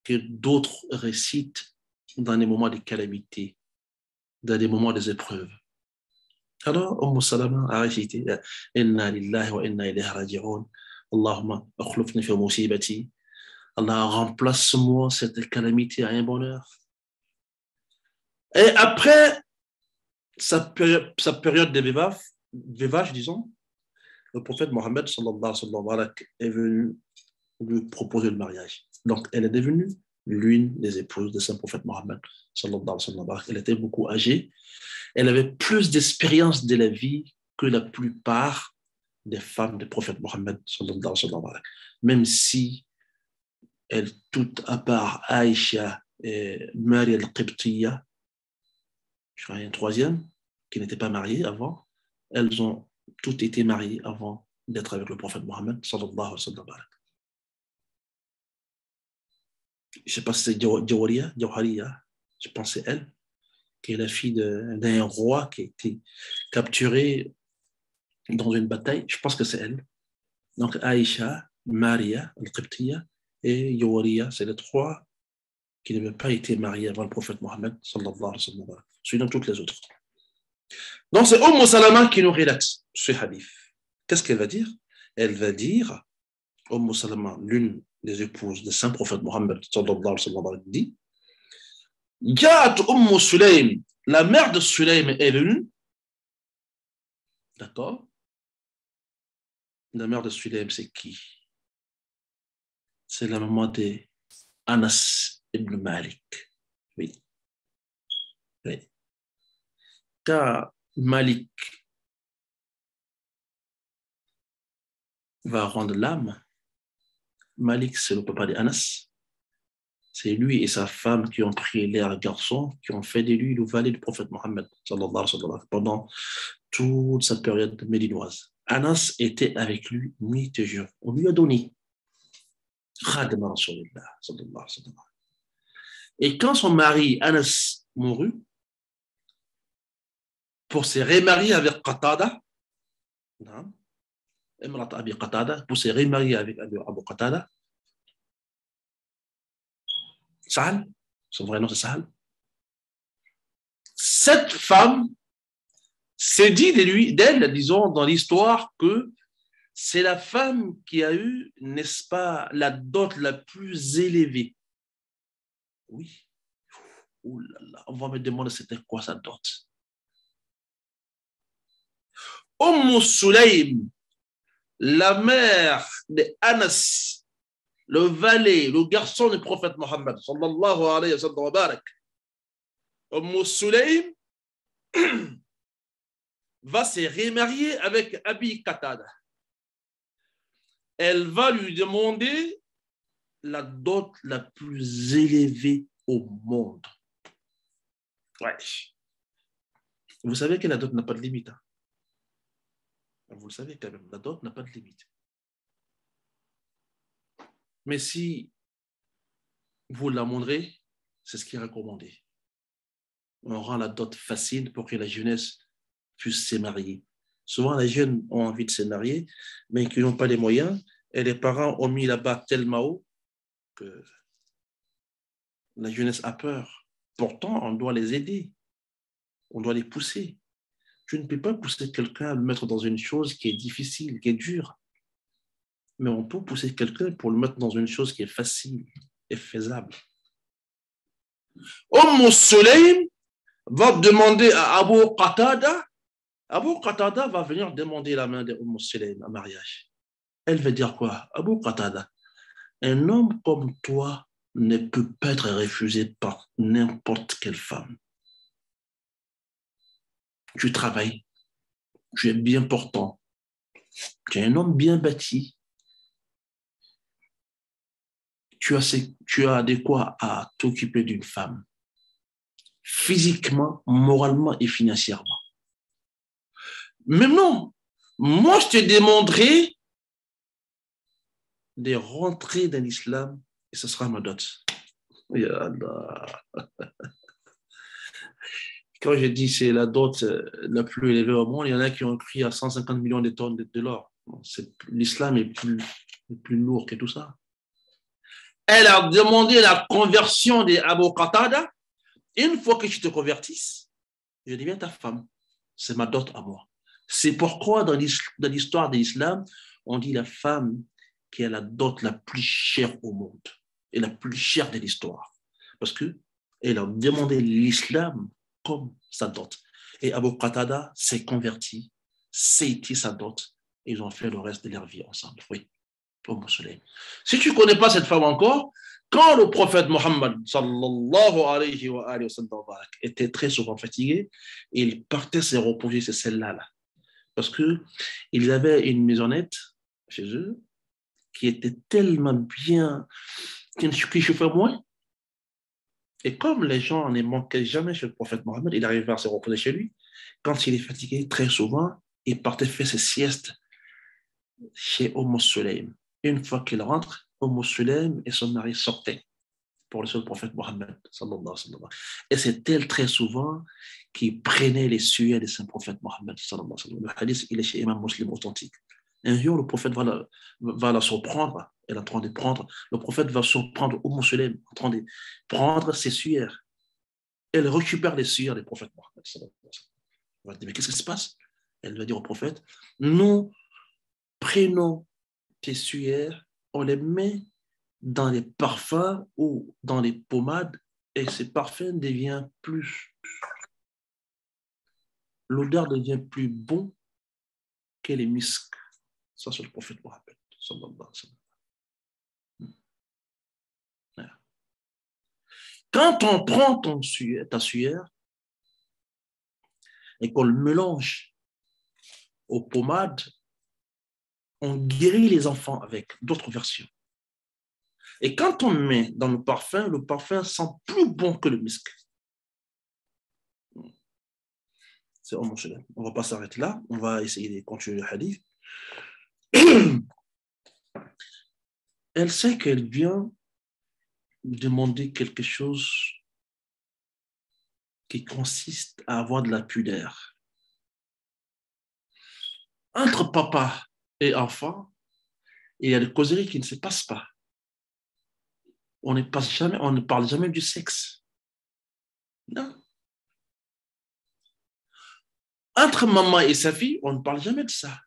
que d'autres récitent dans les moments de calamité, dans les moments des épreuves. Alors, Salama a récité Inna lillahi wa inna ilayhi raji'un. Allahumma akhlufni fi musibati. Allah, remplace-moi cette calamité à un bonheur. Et après sa période de veuvage, disons, le prophète Mohammed sallallahu alayhi wa sallam est venu lui proposer le mariage. Donc, elle est devenue l'une des épouses de saint prophète Mohammed sallallahu alayhi wa sallam. Elle était beaucoup âgée. Elle avait plus d'expérience de la vie que la plupart des femmes du prophète Mohammed sallallahu alayhi wa sallam. Même si elles, toutes à part Aïcha et Marie al-Qibtiyya, je crois qu'il y a une troisième qui n'était pas mariée avant, elles ont toutes été mariées avant d'être avec le prophète Mohammed sallallahu alayhi wa sallam. Je ne sais pas si c'est Jawhariya, je pense que c'est elle, qui est la fille d'un roi qui a été capturé dans une bataille. Je pense que c'est elle. Donc Aïcha, Maria, al-Qibtiyya et Jawhariya, c'est les trois qui n'avaient pas été mariés avant le prophète Mohammed sallallahu alayhi wa sallam, suivant toutes les autres. Donc c'est Salama qui nous relate ce hadith. Qu'est-ce qu'elle va dire? Elle va dire, Salama, l'une des épouses du saint prophète Mohammed sallallahu alayhi wa sallam, dit Ja'at Sulaym, la mère de Sulaym est venue. D'accord? La mère de Sulaym, c'est qui? C'est la maman de Anas ibn Malik. Oui. Oui. Car Malik va rendre l'âme. Malik, c'est le papa de Anas. C'est lui et sa femme qui ont pris l'air garçon, qui ont fait de lui le valet du prophète Mohammed sallallahu alayhi wa sallam, pendant toute sa période médinoise. Anas était avec lui nuit et jour. On lui a donné. Et quand son mari Anas mourut, pour se remarier avec Qatada, pour se remarier avec Abu Qatada, Sahal, son vrai nom c'est Sahal. Cette femme s'est dit d'elle, disons, dans l'histoire, que c'est la femme qui a eu, n'est-ce pas, la dot la plus élevée. Oui. Ouh là là, on va me demander c'était quoi sa dot. Sulaym, la mère de Anas, le valet, le garçon du prophète Mohammed, sallallahu alayhi wa sallam, Sulaym va se remarier avec Abi Qatada. Elle va lui demander la dot la plus élevée au monde. Ouais. Vous savez que la dot n'a pas de limite. Hein? Vous le savez quand même, la dot n'a pas de limite. Mais si vous la montrez, c'est ce qui est recommandé. on rend la dot facile pour que la jeunesse puisse se marier. Souvent, les jeunes ont envie de se marier, mais qui n'ont pas les moyens, et les parents ont mis la barre tellement haut que la jeunesse a peur. Pourtant, on doit les aider, on doit les pousser. Tu ne peux pas pousser quelqu'un à le mettre dans une chose qui est difficile, qui est dure, mais on peut pousser quelqu'un pour le mettre dans une chose qui est facile et faisable. Sulaym va demander à Abu Qatada. Abu Qatada va venir demander la main de Sulaym en mariage. Elle veut dire quoi? Abu Qatada, un homme comme toi ne peut pas être refusé par n'importe quelle femme. Tu travailles, tu es bien portant, tu es un homme bien bâti, tu as de quoi à t'occuper d'une femme, physiquement, moralement et financièrement. Mais non, moi je te demanderai de rentrer dans l'islam et ce sera ma dot. Ya Allah. Quand je dis c'est la dot la plus élevée au monde, il y en a qui ont écrit à 150 millions de tonnes de l'or. L'islam est plus lourd que tout ça. Elle a demandé la conversion d'Abu Qatada. Une fois que tu te convertisses, je deviens ta femme. C'est ma dot à moi. C'est pourquoi dans l'histoire de l'islam, on dit la femme qui est la dot la plus chère au monde et la plus chère de l'histoire. Parce qu'elle a demandé l'islam comme sa dot. Et Abu Qatada s'est converti, c'était sa dot, et ils ont fait le reste de leur vie ensemble. Oui, au soleil. Si tu ne connais pas cette femme encore, quand le prophète Mohammed sallallahu alayhi wa sallam était très souvent fatigué, il partait se reposer, c'est celle-là. Là. Parce qu'ils avaient une maisonnette chez eux qui était tellement bien, qui chauffait moins. Et comme les gens ne manquaient jamais chez le prophète Mohammed, il arrivait à se reposer chez lui. Quand il est fatigué, très souvent, il partait faire ses siestes chez Sulaym. Une fois qu'il rentre, Sulaym et son mari sortaient pour le seul prophète Mohammed. Et c'est elle très souvent qui prenait les sueurs de son prophète Mohammed. Le hadith, il est chez Imam Muslim authentique. Un jour, le prophète va la surprendre. Elle est en train de prendre. Le prophète va surprendre Sulaym en train de prendre ses sueurs. Elle récupère les sueurs du prophète Mohammed. Elle va dire, mais qu'est-ce qui se passe? Elle va dire au prophète, nous prenons tes sueurs, on les met dans les parfums ou dans les pommades et ces parfums deviennent l'odeur devient plus bon que les muscs. Ça, c'est le prophète Mohammed. Quand on prend ta sueur et qu'on le mélange aux pommades, on guérit les enfants avec d'autres versions. Et quand on met dans le parfum sent plus bon que le musc. C'est on ne va pas s'arrêter là. On va essayer de continuer le hadith. Elle sait qu'elle vient demander quelque chose qui consiste à avoir de la pudeur. Entre papa et enfant, il y a des causeries qui ne se passent pas. On ne parle jamais du sexe. Non. Entre maman et sa fille, on ne parle jamais de ça.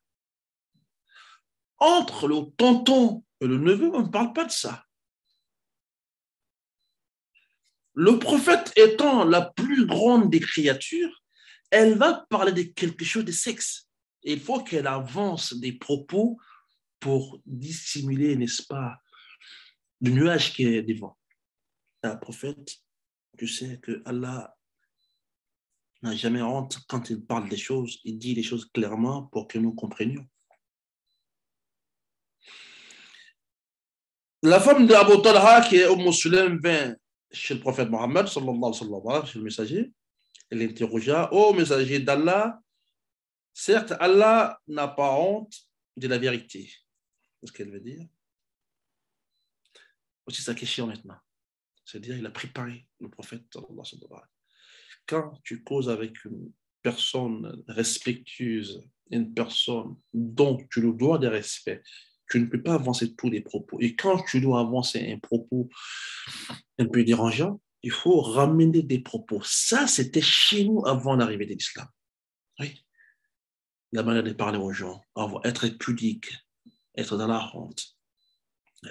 Entre le tonton et le neveu, on ne parle pas de ça. Le prophète étant la plus grande des créatures, elle va parler de quelque chose de sexe. Il faut qu'elle avance des propos pour dissimuler, n'est-ce pas, le nuage qui est devant. Un prophète, tu sais que Allah n'a jamais honte quand il parle des choses, il dit les choses clairement pour que nous comprenions. La femme d'Abu Talha, qui est Sulaym, vint chez le prophète Mohammed, sallallahu alayhi wa sallam, chez le messager. Elle interrogea, ô messager d'Allah, certes, Allah n'a pas honte de la vérité. C'est ce qu'elle veut dire. Voici sa question maintenant. C'est-à-dire, il a préparé le prophète, sallallahu alayhi wa sallam. quand tu causes avec une personne respectueuse, une personne dont tu lui dois des respects, tu ne peux pas avancer tous les propos. Et quand tu dois avancer un propos un peu dérangeant, il faut ramener des propos. Ça, c'était chez nous avant l'arrivée de l'islam. Oui. La manière de parler aux gens, être pudique, être dans la honte. Oui.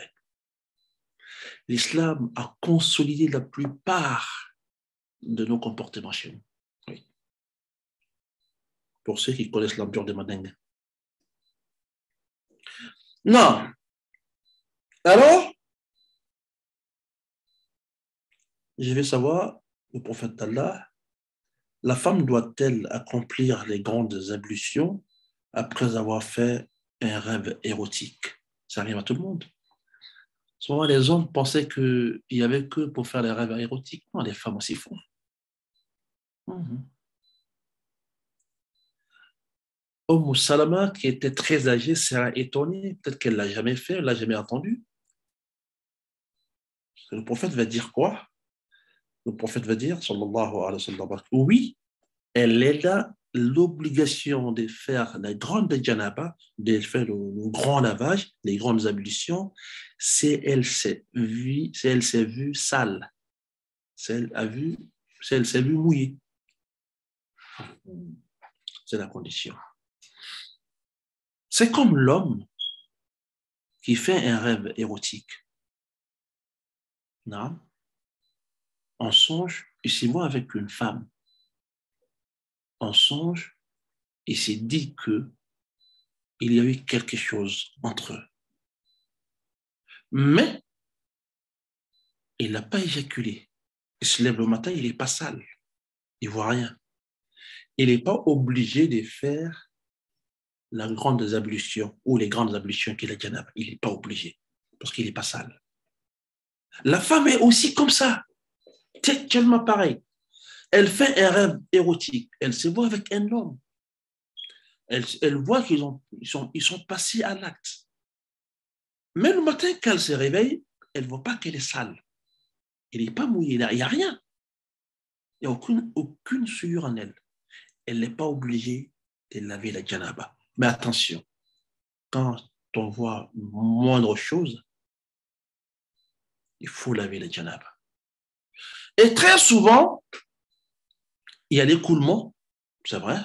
L'islam a consolidé la plupart de nos comportements chez nous. Oui. Pour ceux qui connaissent l'empire de Madingue. Non. Alors, je vais savoir, le prophète d'Allah, la femme doit-elle accomplir les grandes ablutions après avoir fait un rêve érotique? Ça arrive à tout le monde. Souvent, les hommes pensaient qu'il n'y avait que pour faire les rêves érotiques. Non, les femmes aussi font. Salama, qui était très âgée, s'est étonnée. Peut-être qu'elle ne l'a jamais fait, elle ne l'a jamais entendu. Le prophète va dire quoi? Le prophète va dire, sallallahu alayhi wa sallam, oui, elle a l'obligation de faire la grande janaba, de faire le grand lavage, les grandes ablutions, si elle s'est vue sale, si elle s'est vue mouillée. C'est la condition. C'est comme l'homme qui fait un rêve érotique. Non? En songe, il s'y voit avec une femme. En songe, il s'est dit que il y a eu quelque chose entre eux. Mais il n'a pas éjaculé. Il se lève le matin, il n'est pas sale. Il ne voit rien. Il n'est pas obligé de faire la grande ablution ou les grandes ablutions qu'il a janab. Il n'est pas obligé parce qu'il n'est pas sale. La femme est aussi comme ça. C'est tellement pareil. Elle fait un rêve érotique. Elle se voit avec un homme. Elle voit ils sont passés à l'acte. Mais le matin, quand elle se réveille, elle ne voit pas qu'elle est sale. Elle n'est pas mouillée. Il n'y a rien. Il n'y a aucune souillure en elle. Elle n'est pas obligée de laver la janaba. Mais attention, quand on voit moindre chose, il faut laver la janaba. Et très souvent, il y a l'écoulement, c'est vrai,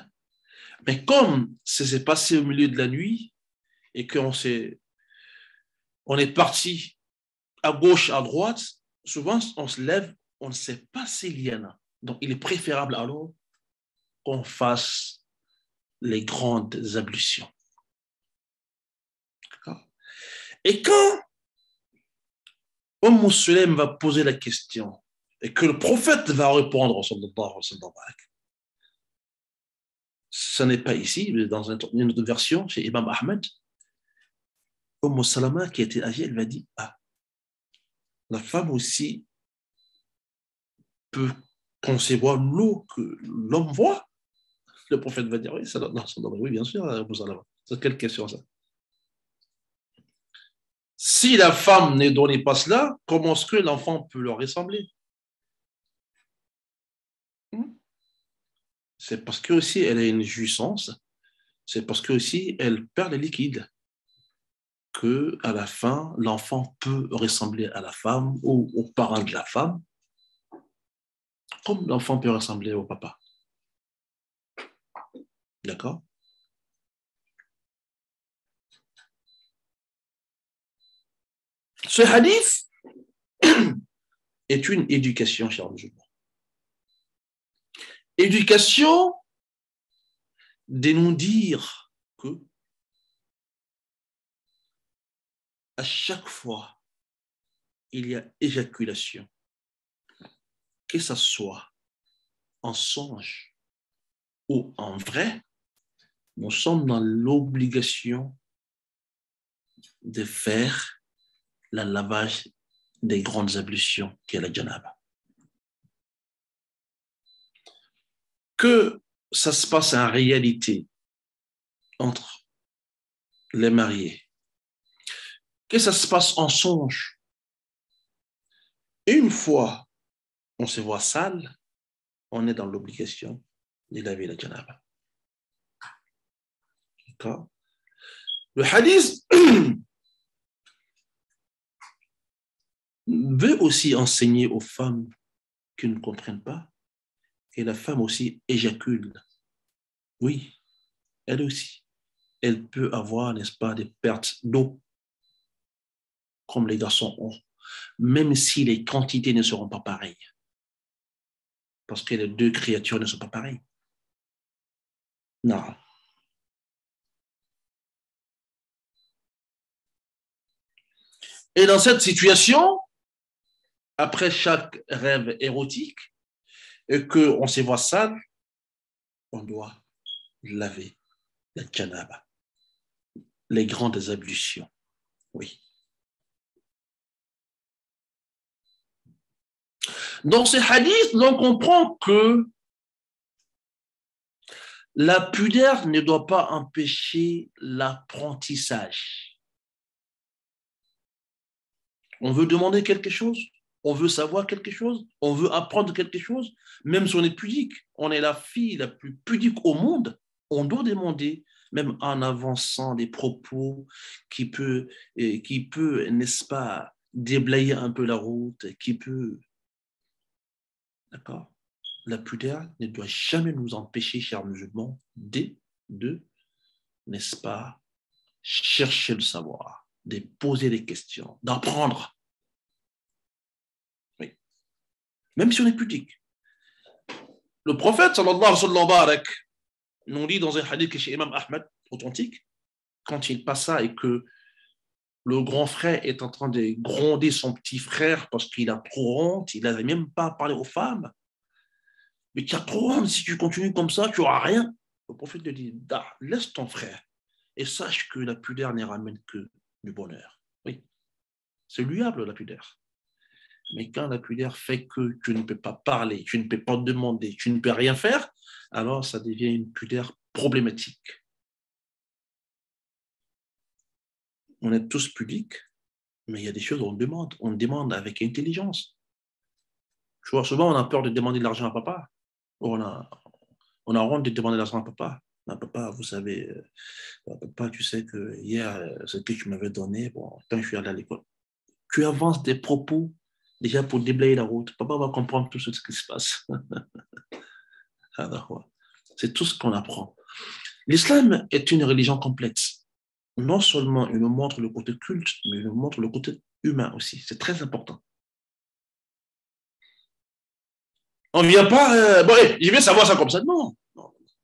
mais comme ça s'est passé au milieu de la nuit et on est parti à gauche, à droite, souvent on se lève, on ne sait pas s'il y en a. Donc il est préférable alors qu'on fasse les grandes ablutions. Et quand Sulaim va poser la question et que le prophète va répondre, ce n'est pas ici, mais dans une autre version, chez Imam Ahmed, Salama, qui était âgée, elle va dire, ah, la femme aussi peut concevoir l'eau que l'homme voit. Le prophète va dire, oui, oui bien sûr, Salama. C'est quelle question ça? Si la femme ne donnait pas cela, comment est-ce que l'enfant peut leur ressembler? C'est parce que aussi elle a une jouissance, c'est parce que aussi elle perd les liquides que à la fin l'enfant peut ressembler à la femme ou aux parents de la femme, comme l'enfant peut ressembler au papa. D'accord? Ce hadith est une éducation, chers musulmans. Éducation de nous dire que à chaque fois il y a éjaculation, que ce soit en songe ou en vrai, nous sommes dans l'obligation de faire le lavage des grandes ablutions qu'est la janaba. Que ça se passe en réalité entre les mariés, que ça se passe en songe, et une fois on se voit sale, on est dans l'obligation de laver la janaba. D'accord? Le hadith veut aussi enseigner aux femmes qui ne comprennent pas que la femme aussi éjacule. Oui, elle aussi. Elle peut avoir, n'est-ce pas, des pertes d'eau, comme les garçons ont, même si les quantités ne seront pas pareilles. Parce que les deux créatures ne sont pas pareilles. Non. Et dans cette situation, après chaque rêve érotique, et qu'on se voit sale, on doit laver la janaba, les grandes ablutions. Oui. Dans ces hadiths, on comprend que la pudeur ne doit pas empêcher l'apprentissage. On veut demander quelque chose, on veut savoir quelque chose, on veut apprendre quelque chose, même si on est pudique, on est la fille la plus pudique au monde, on doit demander, même en avançant des propos qui peut, n'est-ce pas, déblayer un peu la route, qui peut, d'accord? La pudeur ne doit jamais nous empêcher, chers musulmans, de, n'est-ce pas, chercher le savoir, de poser des questions, d'apprendre. Oui. Même si on est pudique. Le prophète, sallallahu alayhi wa sallam, nous dit dans un hadith que chez Imam Ahmed, authentique, quand il passa et que le grand frère est en train de gronder son petit frère parce qu'il a trop honte, il n'avait même pas parlé aux femmes. Mais tu as trop honte, si tu continues comme ça, tu n'auras rien. Le prophète lui dit, laisse ton frère et sache que la pudeur ne ramène que du bonheur. Oui, c'est louable la pudeur. Mais quand la pudeur fait que tu ne peux pas parler, tu ne peux pas demander, tu ne peux rien faire, alors ça devient une pudeur problématique. On est tous pudiques, mais il y a des choses on demande avec intelligence. Tu vois, souvent on a peur de demander de l'argent à papa. On a honte de demander de l'argent à papa. Papa, vous savez, papa, tu sais que hier, ce que tu m'avais donné, bon, quand je suis allé à l'école, tu avances des propos déjà pour déblayer la route. Papa va comprendre tout ce qui se passe. C'est tout ce qu'on apprend. L'islam est une religion complexe. Non seulement il nous montre le côté culte, mais il nous montre le côté humain aussi. C'est très important. On ne vient pas, bon, je vais savoir ça comme ça. Non.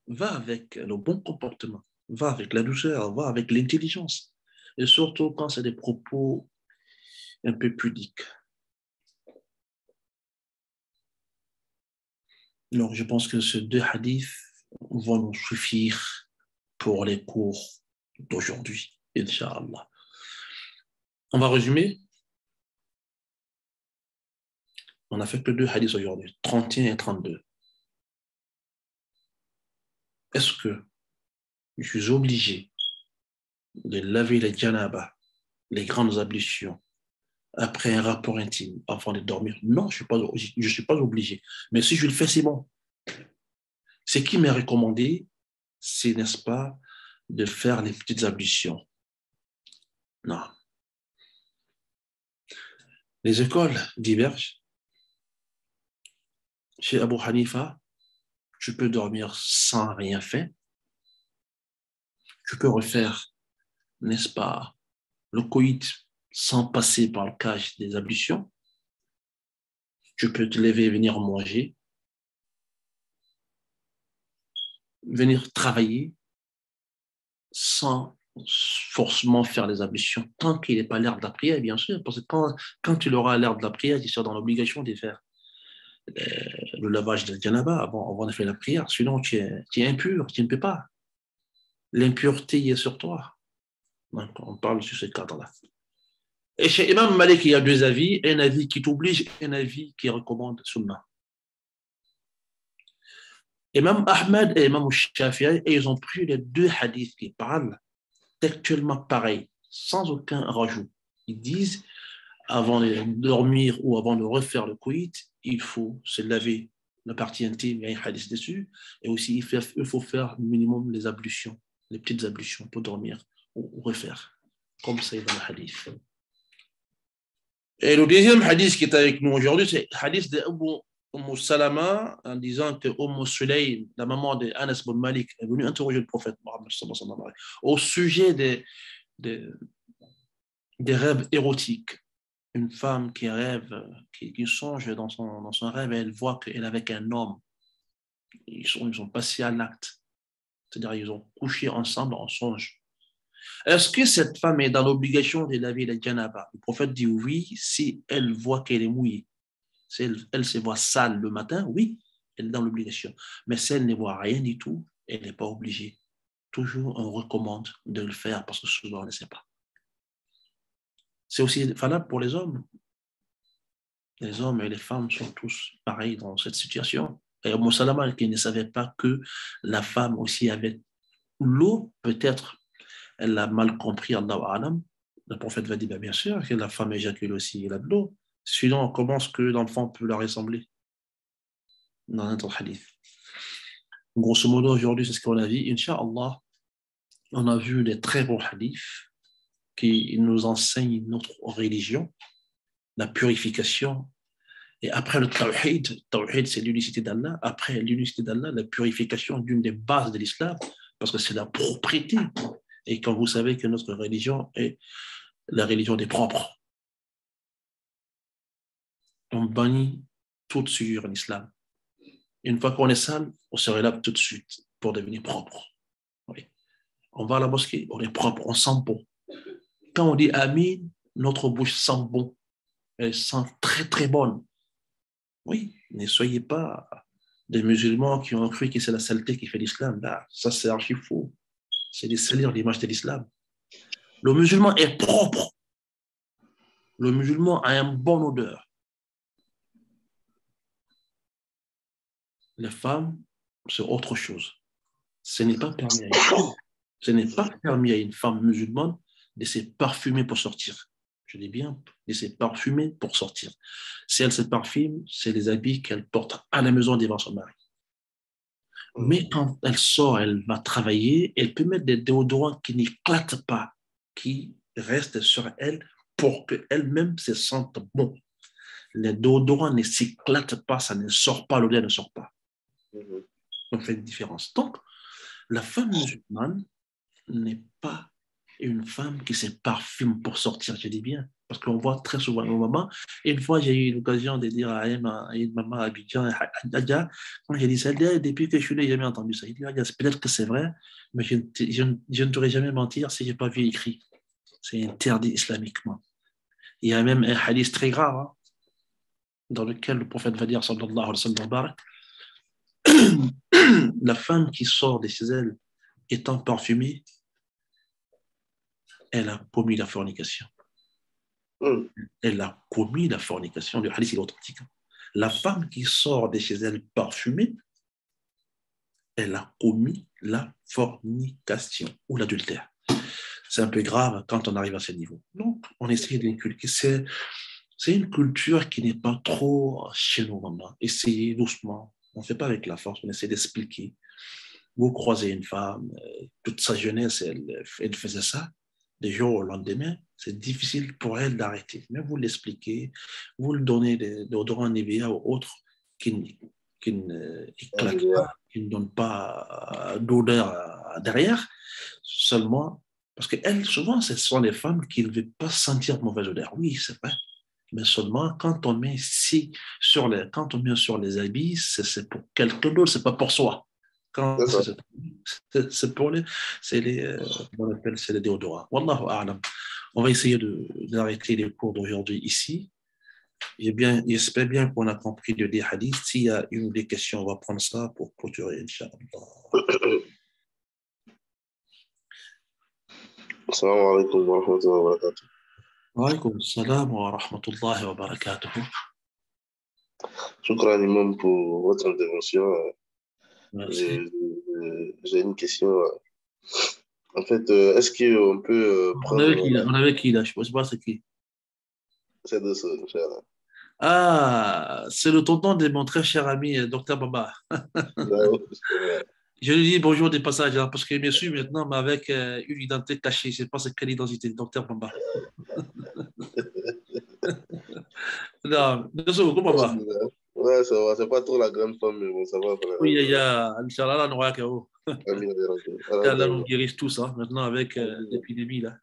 Va avec le bon comportement, va avec la douceur, va avec l'intelligence. Et surtout quand c'est des propos un peu pudiques. Donc, je pense que ces deux hadiths vont nous suffire pour les cours d'aujourd'hui, Inch'Allah. On va résumer. On n'a fait que deux hadiths aujourd'hui, 31 et 32. Est-ce que je suis obligé de laver les janaba, les grandes ablutions, après un rapport intime, avant de dormir? Non, je ne suis pas obligé. Mais si je le fais, c'est bon. Ce qui m'est recommandé, c'est, n'est-ce pas, de faire les petites ablutions. Non. Les écoles divergent. Chez Abu Hanifa, tu peux dormir sans rien faire. Tu peux refaire, n'est-ce pas, le coït sans passer par le cage des ablutions. Tu peux te lever et venir manger, venir travailler sans forcément faire les ablutions, tant qu'il n'est pas l'heure de la prière, bien sûr, parce que quand tu auras l'heure de la prière, tu seras dans l'obligation de faire le lavage de janaba avant de faire la prière, sinon tu es impur, tu ne peux pas. L'impureté est sur toi. Donc, on parle sur ce cadre-là. Et chez Imam Malik, il y a deux avis, un avis qui t'oblige et un avis qui recommande Sunnah. Imam Ahmed et Imam Shafi'i, ils ont pris les deux hadiths qui parlent textuellement pareil, sans aucun rajout. Ils disent, avant de dormir ou avant de refaire le coït, il faut se laver la partie intime, il y a un hadith dessus. Et aussi, il faut faire minimum les ablutions, les petites ablutions pour dormir ou refaire, comme c'est dans le hadith. Et le deuxième hadith qui est avec nous aujourd'hui, c'est le hadith de Umm Salama, en disant que Umm Sulaym, la maman de Anas bin Malik, est venue interroger le prophète Mohammed au sujet des rêves érotiques. Une femme qui rêve, qui songe dans son rêve, et elle voit qu'elle est avec un homme. Ils ont passé à l'acte. C'est-à-dire ils ont couché ensemble en songe. Est-ce que cette femme est dans l'obligation de laver la janaba? Le prophète dit oui, si elle voit qu'elle est mouillée. Si elle se voit sale le matin, oui, elle est dans l'obligation. Mais si elle ne voit rien du tout, elle n'est pas obligée. Toujours, on recommande de le faire parce que souvent, on ne sait pas. C'est aussi valable pour les hommes. Les hommes et les femmes sont tous pareils dans cette situation. Et Umm Salama qui ne savait pas que la femme aussi avait l'eau, peut-être elle l'a mal compris, Allahu A'lam. Le prophète va dire, bien sûr, que la femme éjacule aussi, elle a de l'eau. Sinon, comment est-ce que l'enfant peut la ressembler dans notre hadith? Grosso modo, aujourd'hui, c'est ce qu'on a vu. Inch'Allah, on a vu des très bons hadiths qui nous enseignent notre religion, la purification. Et après le tawhid, c'est l'unicité d'Allah. Après l'unicité d'Allah, la purification d'une des bases de l'islam, parce que c'est la propriété. Et quand vous savez que notre religion est la religion des propres, on bannit toute souillure en islam. Une fois qu'on est sale, on se relève tout de suite pour devenir propre. Oui. On va à la mosquée, on est propre, on sent bon. Quand on dit Amin, notre bouche sent bon. Elle sent très, très bonne. Oui, ne soyez pas des musulmans qui ont cru que c'est la saleté qui fait l'islam. Là, ça, c'est archi faux. C'est de salir l'image de l'islam. Le musulman est propre. Le musulman a une bonne odeur. Les femmes, c'est autre chose. Ce n'est pas permis à une femme musulmane de se parfumer pour sortir. Je dis bien, de se parfumer pour sortir. Si elle se parfume, c'est les habits qu'elle porte à la maison devant son mari. Mais quand elle sort, elle va travailler, elle peut mettre des déodorants qui n'éclatent pas, qui restent sur elle pour qu'elle-même se sente bon. Les déodorants ne s'éclatent pas, ça ne sort pas, l'odeur ne sort pas. On fait une différence. Donc, la femme musulmane n'est pas une femme qui se parfume pour sortir, je dis bien. Parce qu'on voit très souvent nos mamans. Et une fois, j'ai eu l'occasion de dire à une maman à Abidjan, quand j'ai dit ça, depuis que je suis né, j'ai jamais entendu ça. Il dit, peut-être que c'est vrai, mais je ne t'aurais jamais mentir si je n'ai pas vu écrit. C'est interdit islamiquement. Il y a même un hadith très grave, hein, dans lequel le prophète va dire, sallallahu alayhi wa sallam, la femme qui sort de chez elle étant parfumée, elle a commis la fornication. Elle a commis la fornication. Le hadith est authentique. La femme qui sort de chez elle parfumée, elle a commis la fornication ou l'adultère. C'est un peu grave quand on arrive à ce niveau. Donc, on essaie d'inculquer. C'est une culture qui n'est pas trop chez nous maintenant. Essayez doucement. On ne fait pas avec la force, on essaie d'expliquer. Vous croisez une femme, toute sa jeunesse, elle faisait ça. Du jour au lendemain, c'est difficile pour elle d'arrêter. Mais vous l'expliquez, vous lui donnez des déodorants Nivea ou autres qui ne claquent pas, qui ne donnent pas d'odeur derrière, seulement parce qu'elles, souvent, ce sont les femmes qui ne veulent pas sentir de mauvaise odeur. Oui, c'est vrai. Mais seulement quand on met sur les habits, c'est pour quelqu'un d'autre, c'est pas pour soi. Quand c'est pour c'est les déodorants. Wallahu a'lam. On va essayer d'arrêter les cours d'aujourd'hui ici. J'espère bien qu'on a compris de des hadiths. S'il y a une ou des questions, on va prendre ça pour clôturer, Inch'Allah. Assalamu alaikum wa rahmatullahi wa barakatuh. Wa alaykum assalam wa rahmatullahi wa barakatuh. Shukran Imam pour votre intervention. Merci. J'ai une question. En fait, est-ce qu'on peut On prendre avait qui là? Je ne sais pas c'est qui. ces deux choses, Inch'Allah. Ah, c'est le tonton de mon très cher ami, Docteur Baba. Non, c'est vrai. Je lui dis bonjour des passages, hein, parce qu'il me suit maintenant, mais avec une identité cachée. Je ne sais pas c'est quelle identité, Docteur Baba. Non, merci beaucoup, Baba. Ouais, ça va. C'est pas trop la grande femme, mais bon, ça va. Oui, Voilà. il y a, Inch'Allah, là, nous voyons Amin, qu'Allah amin, nous guérisse tous, hein, maintenant avec amin. l'épidémie, là.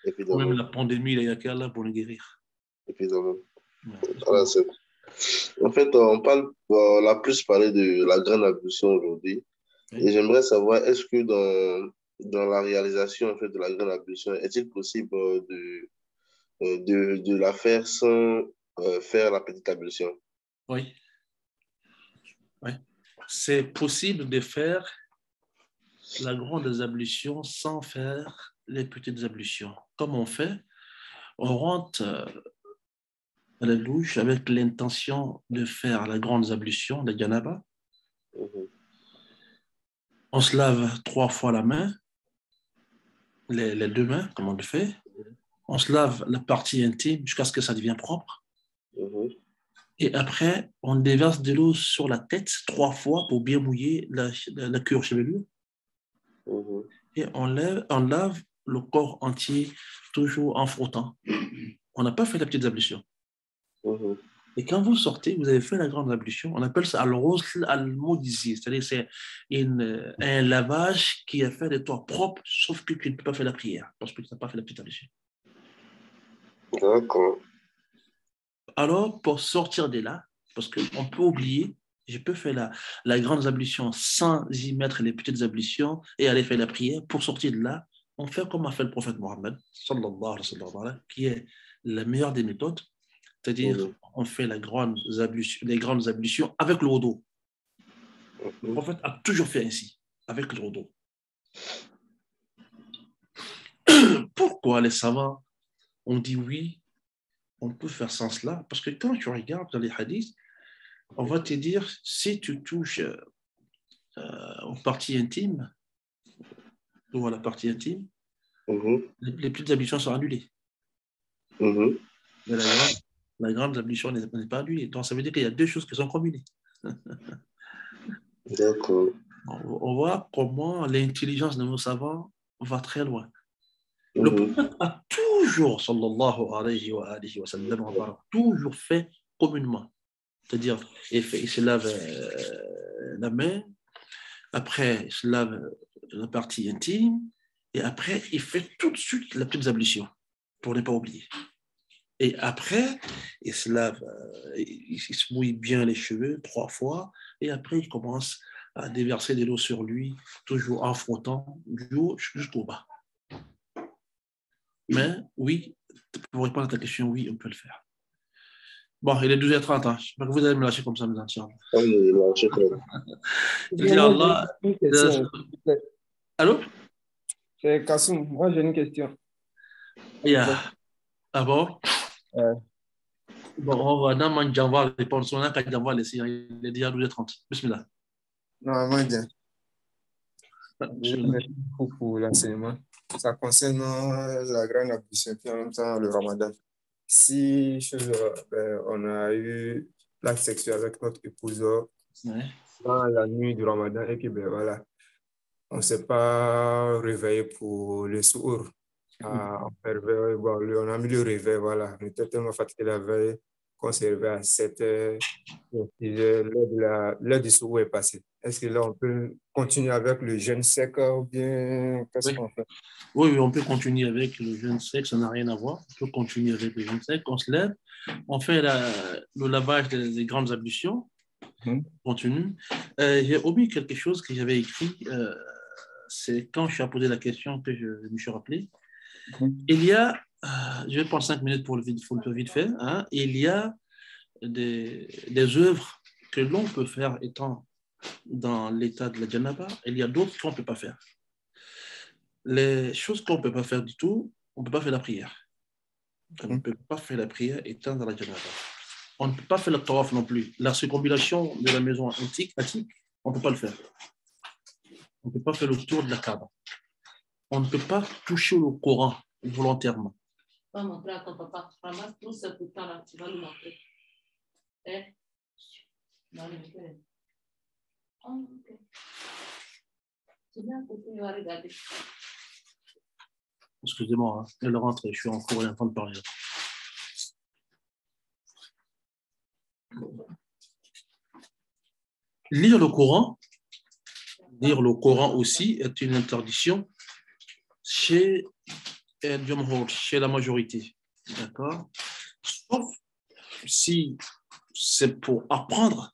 Ou même Évidemment, la pandémie, là, il y a qu'Allah pour nous guérir. évidemment. Ouais, Voilà, en fait, on a plus parlé de la grande ablution aujourd'hui. Et oui. j'aimerais savoir, est-ce que dans la réalisation en fait, de la grande ablution, est-il possible de la faire sans faire la petite ablution? Oui, oui. C'est possible de faire la grande ablution sans faire les petites ablutions. Comme on fait, on rentre à la douche avec l'intention de faire la grande ablution, la janaba. Mhm, On se lave 3 fois la main, les deux mains, comme on le fait. On se lave la partie intime jusqu'à ce que ça devienne propre. mhm, Et après, on déverse de l'eau sur la tête 3 fois pour bien mouiller la cuir chevelu. mhm, Et on lave le corps entier toujours en frottant. On n'a pas fait la petite ablution. mhm. Et quand vous sortez, vous avez fait la grande ablution. On appelle ça al-ghusl al-mujzi, c'est-à-dire c'est un lavage qui a fait de toi propre, sauf que tu ne peux pas faire la prière parce que tu n'as pas fait la petite ablution. D'accord. Alors, pour sortir de là, parce qu'on peut oublier, je peux faire la grande ablution sans y mettre les petites ablutions et aller faire la prière. Pour sortir de là, on fait comme a fait le prophète Mohammed, sallallahu alayhi wa sallam, qui est la meilleure des méthodes, c'est-à-dire Mhm, on fait les grandes ablutions avec le wudu. Le mhm, prophète a toujours fait ainsi, avec le wudu. Pourquoi les savants ont dit oui, on peut faire sans cela? Parce que quand tu regardes dans les hadiths, on va te dire, si tu touches aux parties intimes, ou à la partie intime, mhm, les petites ablutions sont annulées. mhm. Mais la grande ablution n'est pas annulée. Donc, ça veut dire qu'il y a deux choses qui sont combinées. D'accord. On voit comment l'intelligence de nos savants va très loin. Le Mhm, prophète a toujours, sallallahu alayhi wa sallam, toujours fait communément. C'est-à-dire, il se lave la main, après, il se lave la partie intime, et après, il fait tout de suite la petite ablution, pour ne pas oublier. Et après, il se lave, il se mouille bien les cheveux 3 fois, et après, il commence à déverser de l'eau sur lui, toujours en frottant du haut jusqu'au bas. Mais oui, pour répondre à ta question, oui, on peut le faire. Bon, il est 12h30, hein. J'espère que vous allez me lâcher comme ça, mes anciens. alhamdulillah, shukran. Il dit Moi, j'ai Allah. une question. Allô? C'est Kassoum. Moi, j'ai une question. Yeah. Ah bon? Euh, Bon, on va dans mon Djanva répondre. On a qu'à Djanva laisser. Il est déjà 12h30. Bismillah. Normalement, bien. Bismillah. Merci beaucoup pour l'enseignement. Ça concerne la grande ablution et en même temps le ramadan. Si on a eu l'acte sexuel avec notre épouse Ouais. dans la nuit du ramadan et puis ben, voilà, on ne s'est pas réveillé pour le sourd. On a mis le réveil, voilà. On était tellement fatigué la veille qu'on s'est réveillé à 7 heures. L'heure du sourd est passée. Est-ce que là, on peut continuer avec le jeûne sec ou bien qu'est-ce Oui. qu'on fait? Oui, oui, on peut continuer avec le jeûne sec, ça n'a rien à voir. On peut continuer avec le jeûne sec. On se lève, on fait le lavage des grandes ablutions. Hmm? On continue. J'ai oublié quelque chose que j'avais écrit. C'est quand je suis à poser la question que je me suis rappelé. Il y a, je vais prendre 5 minutes pour le vite fait. Hein, il y a des œuvres que l'on peut faire étant dans l'état de la janaba, il y a d'autres qu'on ne peut pas faire. Les choses qu'on ne peut pas faire du tout, on ne peut pas faire la prière. On ne peut pas faire la prière étant dans la janaba. On ne peut pas faire le tawaf non plus. La circumambulation de la maison antique, on ne peut pas le faire. On ne peut pas faire le tour de la Kaaba. On ne peut pas toucher le Coran volontairement. Va montrer à ton papa. Ramasse tout ce bouton là, tu vas lui montrer. Excusez-moi, hein. Elle rentre et je suis en cours et en train de parler. Lire le Coran aussi est une interdiction chez la majorité. D'accord? Sauf si c'est pour apprendre.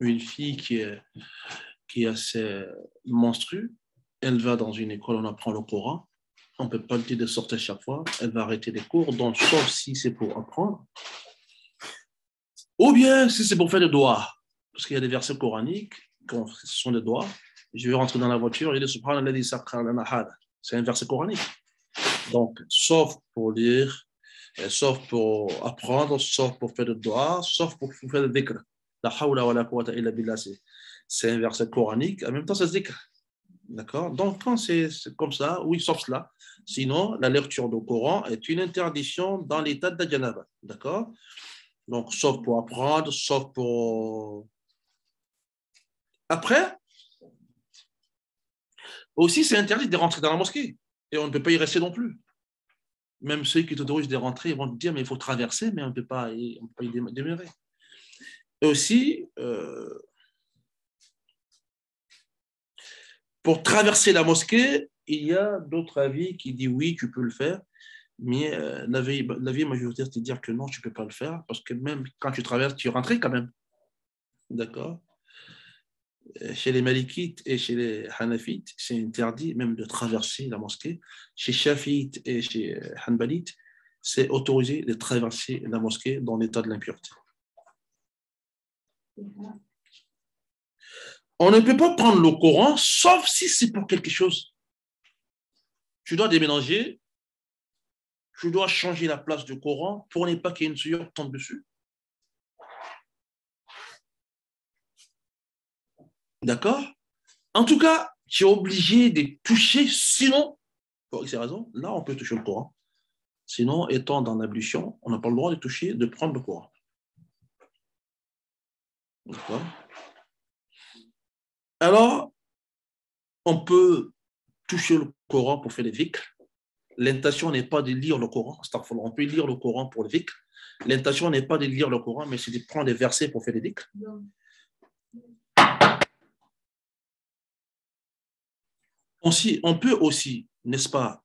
Une fille qui a ses menstrues, elle va dans une école, on apprend le Coran. On ne peut pas lui dire de sortir chaque fois. Elle va arrêter les cours, donc sauf si c'est pour apprendre. Ou bien si c'est pour faire des doigts. Parce qu'il y a des versets coraniques, ce sont des doigts. Je vais rentrer dans la voiture, il est Subhanallah, c'est un verset coranique. Donc, sauf pour lire, sauf pour apprendre, sauf pour faire des doigts, sauf pour faire des dhikr. La hawla wa la quwwata illa billah, c'est un verset coranique, en même temps, c'est dhikr. D'accord? Donc, quand c'est comme ça, oui, sauf cela. Sinon, la lecture du Coran est une interdiction dans l'état de janaba. D'accord? Donc, sauf pour apprendre, sauf pour... Après, aussi, c'est interdit de rentrer dans la mosquée. Et on ne peut pas y rester non plus. Même ceux qui t'autorisent de rentrer vont te dire, mais il faut traverser, mais on ne peut pas y demeurer. Et aussi, pour traverser la mosquée, il y a d'autres avis qui disent oui, tu peux le faire, mais l'avis majoritaire, c'est de dire que non, tu ne peux pas le faire, parce que même quand tu traverses, tu rentres quand même. D'accord? Chez les Malikites et chez les Hanafites, c'est interdit même de traverser la mosquée. Chez Shafi'ites et chez Hanbalites, c'est autorisé de traverser la mosquée dans l'état de l'impureté. On ne peut pas prendre le Coran, sauf si c'est pour quelque chose. Tu dois déménager, tu dois changer la place du Coran pour ne pas qu'il y ait une souillure tombe dessus. D'accord? En tout cas, tu es obligé de toucher, sinon, pour ces raisons, là, on peut toucher le Coran. Sinon, étant dans l'ablution, on n'a pas le droit de toucher, de prendre le Coran. D'accord? Alors, on peut toucher le Coran pour faire des dhikr. L'intention n'est pas de lire le Coran. On peut lire le Coran pour le dhikr. L'intention n'est pas de lire le Coran, mais c'est de prendre des versets pour faire des dhikr. On peut aussi, n'est-ce pas,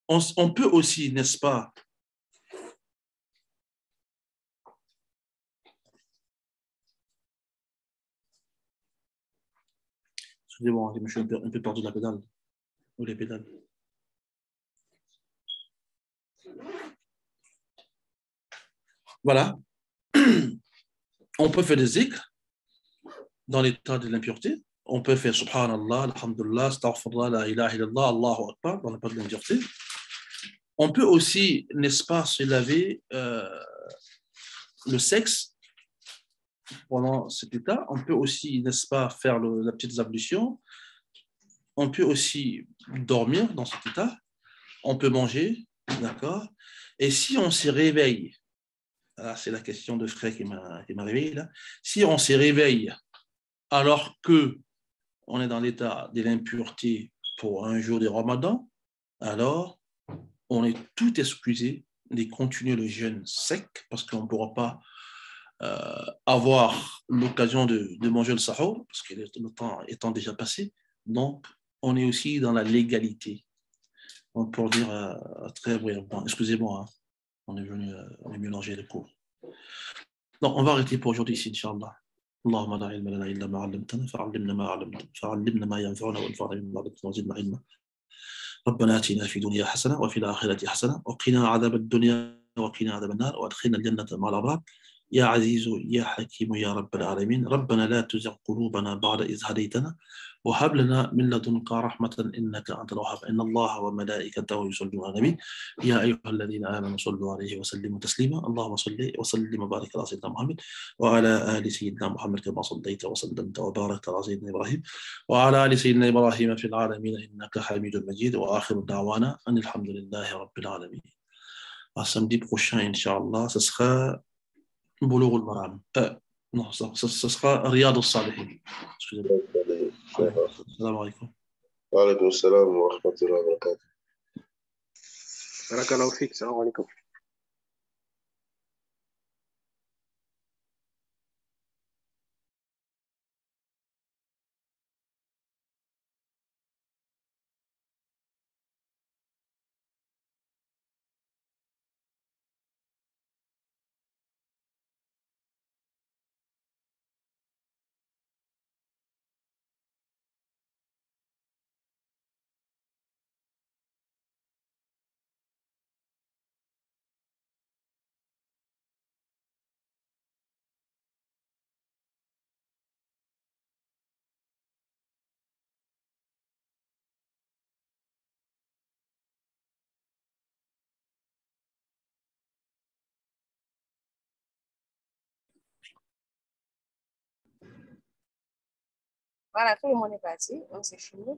on peut aussi, n'est-ce pas, excusez-moi, je suis un peu perdu de la pédale, ou les pédales. Voilà. On peut faire des zikrs dans l'état de l'impureté. On peut faire Subhanallah, Alhamdulillah, Astaghfirullah, La ilaha illallah, Allahu Akbar dans l'état de l'impureté. On peut aussi, n'est-ce pas, se laver le sexe pendant cet état. On peut aussi, n'est-ce pas, faire la petite ablution. On peut aussi dormir dans cet état. On peut manger, d'accord? Et si on se réveille, c'est la question de frère qui m'a réveillé là. Si on se réveille alors que on est dans l'état de l'impureté pour un jour de Ramadan, alors on est tout excusé de continuer le jeûne sec parce qu'on ne pourra pas avoir l'occasion de manger le sahur parce que le temps étant déjà passé. Donc, on est aussi dans la légalité. Donc, pour dire très brièvement, excusez-moi, hein, on est mélangé les cours. Donc, on va arrêter pour aujourd'hui ici, Inch'Allah. اللهم لا علم لنا الا ما علمتنا فعلمنا ما ينفعنا وانفعنا بما علمتنا وزدنا علما. ربنا اتنا في الدنيا حسنه وفي الاخره حسنه وقنا عذاب الدنيا وقنا عذاب النار وادخلنا الجنه مع الابرار يا عزيز يا حكيم يا رب العالمين. ربنا لا تزغ قلوبنا بعد إذ هديتنا وهب لنا من لدنك رحمة إنك أنت الوهاب إن الله وملائكته يصلون على النبي يا أيها الذين آمنوا صلوا عليه وسلموا تسليما اللهم صل وسلم وبارك على سيدنا محمد وعلى آل سيدنا محمد كما صليت وسلمت وباركت على سيدنا إبراهيم وعلى آل سيدنا إبراهيم في العالمين إنك حميد مجيد وآخر دعوانا أن الحمد لله رب العالمين. À samedi prochain, Inch'Allah, ce sera Boulough al-Maram. Non, ce sera Riyad al-Salihin. Excusez-moi. Salam alaikum. Wa alaikum salam wa rahmatullahi wa barakatuh. Barakallahu fik. Salam alaikum. Voilà, tout le monde est parti, on s'est fini.